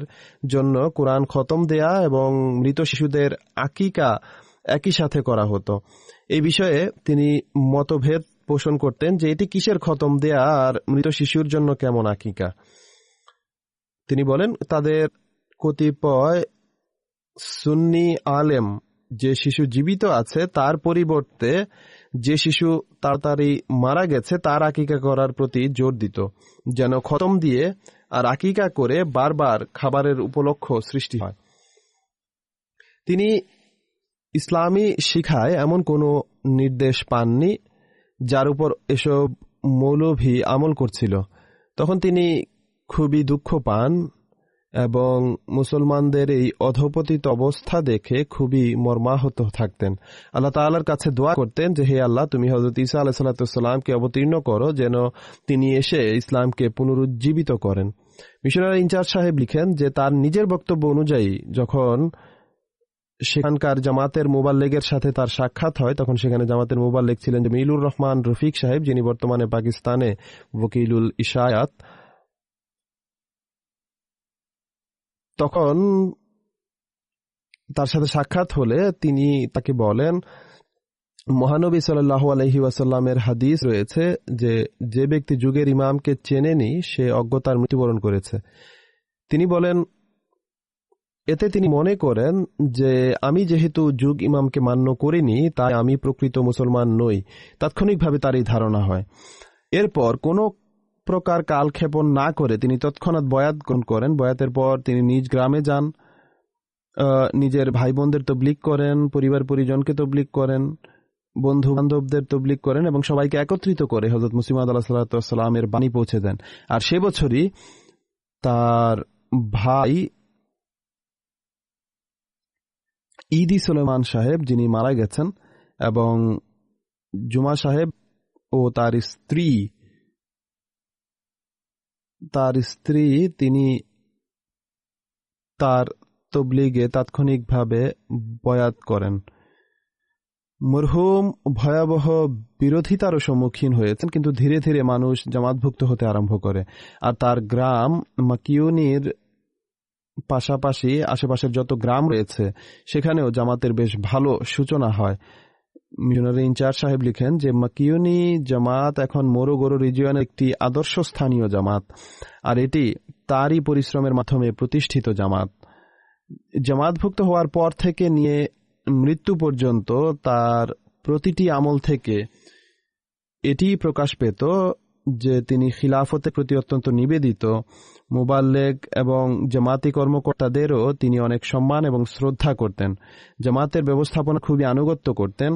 জন্য কোরআন খতম দেয়া এবং মৃত শিশুদের আকিকা একই সাথে করা হতো। এই বিষয়ে তিনি মতভেদ পোষণ করতেন যে এটি কিসের খতম দেয়া আর মৃত শিশুর জন্য কেমন আকিকা। তিনি বলেন, তাদের কতিপয় সুন্নি আলেম যে শিশু জীবিত আছে তার পরিবর্তে যে শিশু তাড়াতাড়ি মারা গেছে তার আকিকা করার প্রতি জোর দিত, যেন খতম দিয়ে আর আকিকা করে বারবার খাবারের উপলক্ষ সৃষ্টি হয়। তিনি ইসলামী শিক্ষায় এমন কোনো নির্দেশ পাননি যার উপর এসব মৌলভী আমল করছিল। তখন তিনি খুবই দুঃখ পান এবং মুসলমানদের এই অধপতিত অবস্থা দেখে খুবই মর্মাহত থাকতেন। আল্লাহ তাআলার কাছে দোয়া করতেন যে হে আল্লাহ, তুমি হযরত ঈসা আলাইহিস সালামকে অবতীর্ণ করো যেন তিনি এসে ইসলামকে পুনরুজ্জীবিত করেন। মিশনারি ইনচার্জ সাহেব লিখেন যে তার নিজের বক্তব্য অনুযায়ী যখন সেখানকার জামাতের মুবাল্লিগের সাথে তার সাক্ষাৎ হয়, তখন সেখানে জামাতের মুবাল্লিগ ছিলেন জমিলুর রহমান রফিক সাহেব, যিনি বর্তমানে পাকিস্তানে ওকিলুল ইশায়াত। তখন তার সাথে সাক্ষাৎ হলে তিনি তাকে বলেন, মহানবী সাল্লাল্লাহু আলাইহি ওয়াসাল্লামের হাদিস রয়েছে যে যে ব্যক্তি যুগের ইমামকে চেনেনি সে অজ্ঞতার মৃত্যুবরণ করেছে। তিনি বলেন, এতে তিনি মনে করেন যে আমি যেহেতু যুগ ইমামকে মান্য করিনি তাই আমি প্রকৃত মুসলমান নই। তাৎক্ষণিকভাবে তার এই ধারণা হয়। এরপর কোনো প্রকার কালক্ষেপণ না করে তিনি তৎক্ষণাৎ বয়াত গ্রহণ করেন। বয়াতের পর তিনি নিজ গ্রামে যান, নিজের ভাই বোনদের তবলিগ করেন, পরিবার পরিজনকে তবলিগ করেন, বন্ধু বান্ধবদের তবলিগ করেন এবং সবাইকে একত্রিত করে হযরত মুসলিম মাউদ আলাইহিস সালামের বাণী পৌঁছে দেন। আর সে বছরই তার ভাই ঈদি সুলেমান সাহেব, যিনি মারা গেছেন, এবং জুমা সাহেব ও তার স্ত্রী তিনি তার তবলিগে তাৎক্ষণিকভাবে বয়াত করেন। মরহুম ভয়াবহ বিরোধিতারও সম্মুখীন হয়েছেন, কিন্তু ধীরে ধীরে মানুষ জামাতভুক্ত হতে আরম্ভ করে। আর তার গ্রাম মাকিউনির পাশাপাশি আশেপাশের যত গ্রাম রয়েছে সেখানেও জামাতের বেশ ভালো সূচনা হয়। মিশনারি ইনচার্জ সাহেব লিখেন যে মাকিউনি জামাত এখন মোরোগোরো রিজিয়নের একটি আদর্শ স্থানীয় জামাত, আর এটি তারই পরিশ্রমের মাধ্যমে প্রতিষ্ঠিত জামাত। জামাতভুক্ত হওয়ার পর থেকে নিয়ে মৃত্যু পর্যন্ত তার প্রতিটি আমল থেকে এটি প্রকাশ পেত যে তিনি খিলাফতের প্রতি অত্যন্ত নিবেদিত। মুবাল্লেগ এবং জামাতি কর্মকর্তাদেরও তিনি অনেক সম্মান এবং শ্রদ্ধা করতেন। জামাতের ব্যবস্থাপনা খুবই আনুগত্য করতেন।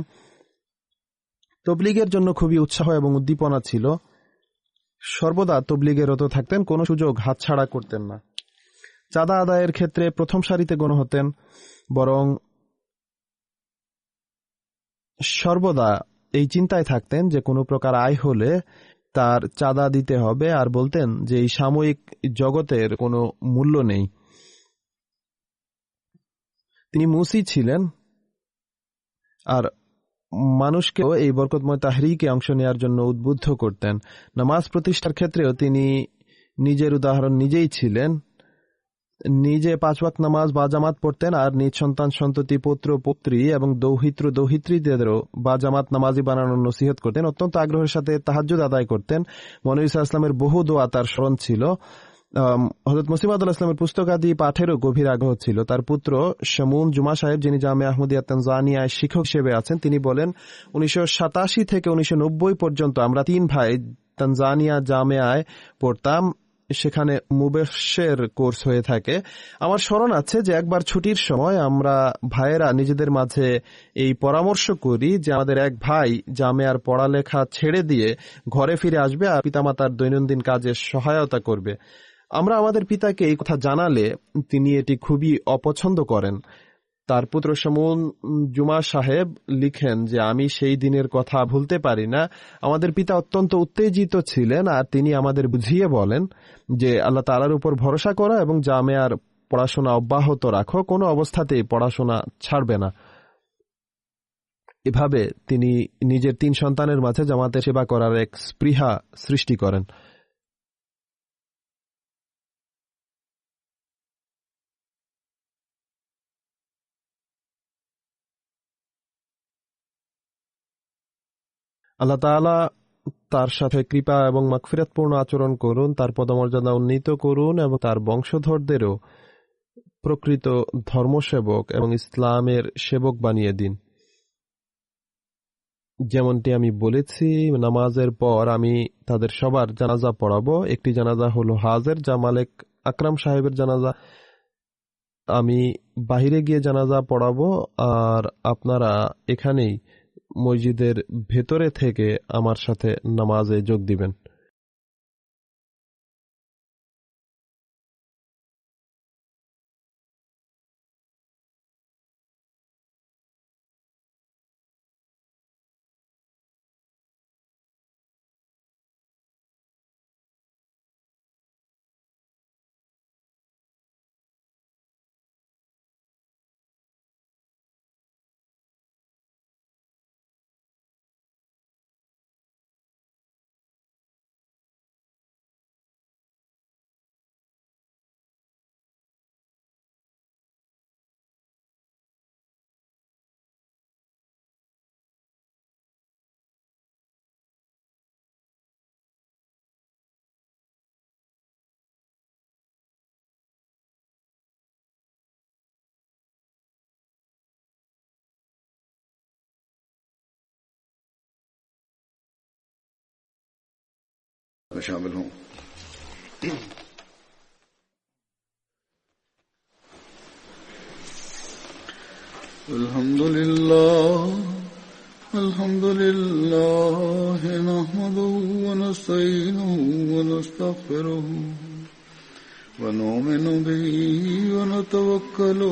তবলিগের জন্য খুবই উৎসাহ এবং উদ্দীপনা ছিল। সর্বদা তবলিগে রত থাকতেন, কোনো সুযোগ হাতছাড়া করতেন না। চাঁদা আদায়ের ক্ষেত্রে প্রথম সারিতে গণ্য হতেন, বরং সর্বদা এই চিন্তায় থাকতেন যে কোনো প্রকার আয় হলে তার চাঁদা দিতে হবে, আর বলতেন যে এই সাময়িক জগতের কোনো মূল্য নেই। তিনি মুসি ছিলেন আর মানুষকেও এই বরকতময় তাহরিকে অংশ নেওয়ার জন্য উদ্বুদ্ধ করতেন। নামাজ প্রতিষ্ঠার ক্ষেত্রেও তিনি নিজের উদাহরণ নিজেই ছিলেন। নিজে 5 ওয়াক্ত নামাজ বা জামাত পড়তেন আর নিজ সন্তান সন্ততি পুত্র পুত্রী এবং দৌহিত্র দৌহিত্রীদেরও বা জামাত নামাজি বানানোর নসিহত করতেন। অত্যন্ত আগ্রহের সাথে তাহাজ্জুদ আদায় করতেন। মহানবী সাল্লাল্লাহু আলাইহি ওয়াসাল্লামের বহু দোয়া তার স্মরণ ছিল। হযরত মুসলিম মাউদ আলাইহিস সালামের পুস্তকাদি পাঠেরও গভীর আগ্রহ ছিল। তার পুত্র শামুন জুমা সাহেব, যিনি জামিয়া আহমদিয়া তানজানিয়ায় শিক্ষক হিসেবে আছেন, তিনি বলেন 1987 থেকে 1990 পর্যন্ত আমরা 3 ভাই তানজানিয়া জামিয়ায় পড়তাম। সেখানে মুবাশশির কোর্স হয়ে থাকে। আমার স্মরণ আছে যে একবার ছুটির সময় আমরা ভাইয়েরা নিজেদের মাঝে এই পরামর্শ করি যে আমাদের এক ভাই জামিয়ার পড়ালেখা ছেড়ে দিয়ে ঘরে ফিরে আসবে আর পিতামাতার দৈনন্দিন কাজে সহায়তা করবে। আমরা আমাদের পিতাকে এই কথা জানালে তিনি এটি খুবই অপছন্দ করেন। তার পুত্র শামুন জুমা সাহেব লিখেন যে আমি সেই দিনের কথা ভুলতে পারি না। আমাদের পিতা অত্যন্ত উত্তেজিত ছিলেন আর তিনি আমাদের বুঝিয়ে বলেন যে আল্লাহ তাআলার উপর ভরসা করো এবং জামিয়ার পড়াশোনা অব্যাহত রাখো, কোনো অবস্থাতেই পড়াশোনা ছাড়বে না। এভাবে তিনি নিজের 3 সন্তানের মাঝে জামাতের সেবা করার এক স্পৃহা সৃষ্টি করেন। আল্লাহ তাআলা তার সাথে কৃপা এবং মাগফিরাতপূর্ণ আচরণ করুন, তার পদমর্যাদা উন্নীত করুন এবং তার বংশধরদেরও প্রকৃত ধর্মসেবক এবং ইসলামের সেবক বানিয়ে দিন। যেমনটি আমি বলেছি, নামাজের পর আমি তাদের সবার জানাজা পড়াবো। একটি জানাজা হলো হাজের, যা মালিক আকরাম সাহেবের জানাজা। আমি বাহিরে গিয়ে জানাজা পড়াবো আর আপনারা এখানেই মসজিদের ভেতরে থেকে আমার সাথে নামাজে যোগ দিবেন। में शामिल हूं। अल्हम्दुलिल्लाह नहमदुहु व नस्तईनुहु व नस्तगफिरुहु व नु'मिनु बिही व नतवक्कलु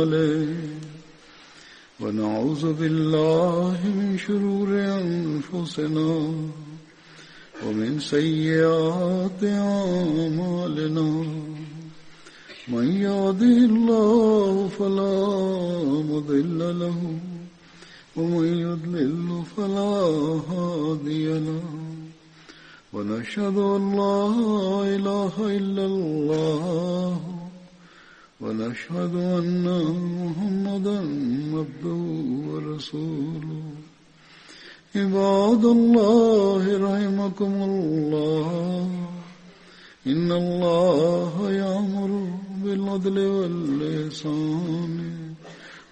अलैहि व नऊज़ु बिल्लाहि मिन शुरूरि अनफुसिना व मिन सय्यिआति अअमालिना मन यहदिहिल्लाहु फला मुदिल्ल लहु व मन युद्लिल फला हादिय लहु व नशहदु अन ला इलाहा इल्लल्लाह व नशहदु अन्ना मुहम्मदन अब्दुहु व रसूलुहु इबादल्लाहि रहिमकुमुल्लाह इन्न अल्लाह यअमुरु बिल अदलि वल इहसानि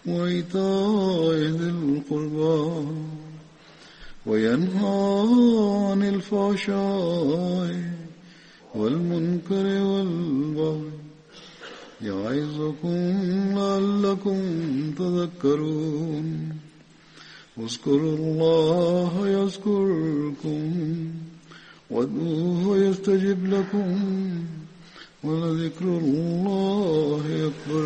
व ईताइ ज़िल क़ुर्बा व यन्हा अनिल फ़हशाइ वल मुनकरि वल बग़य यइज़ुकुम लअल्लकुम तज़क्करून उज़्कुरुल्लाह यज़्कुरुकुम वदऊहु यस्तजिब लकुम वलज़िक्रुल्लाहि अकबर।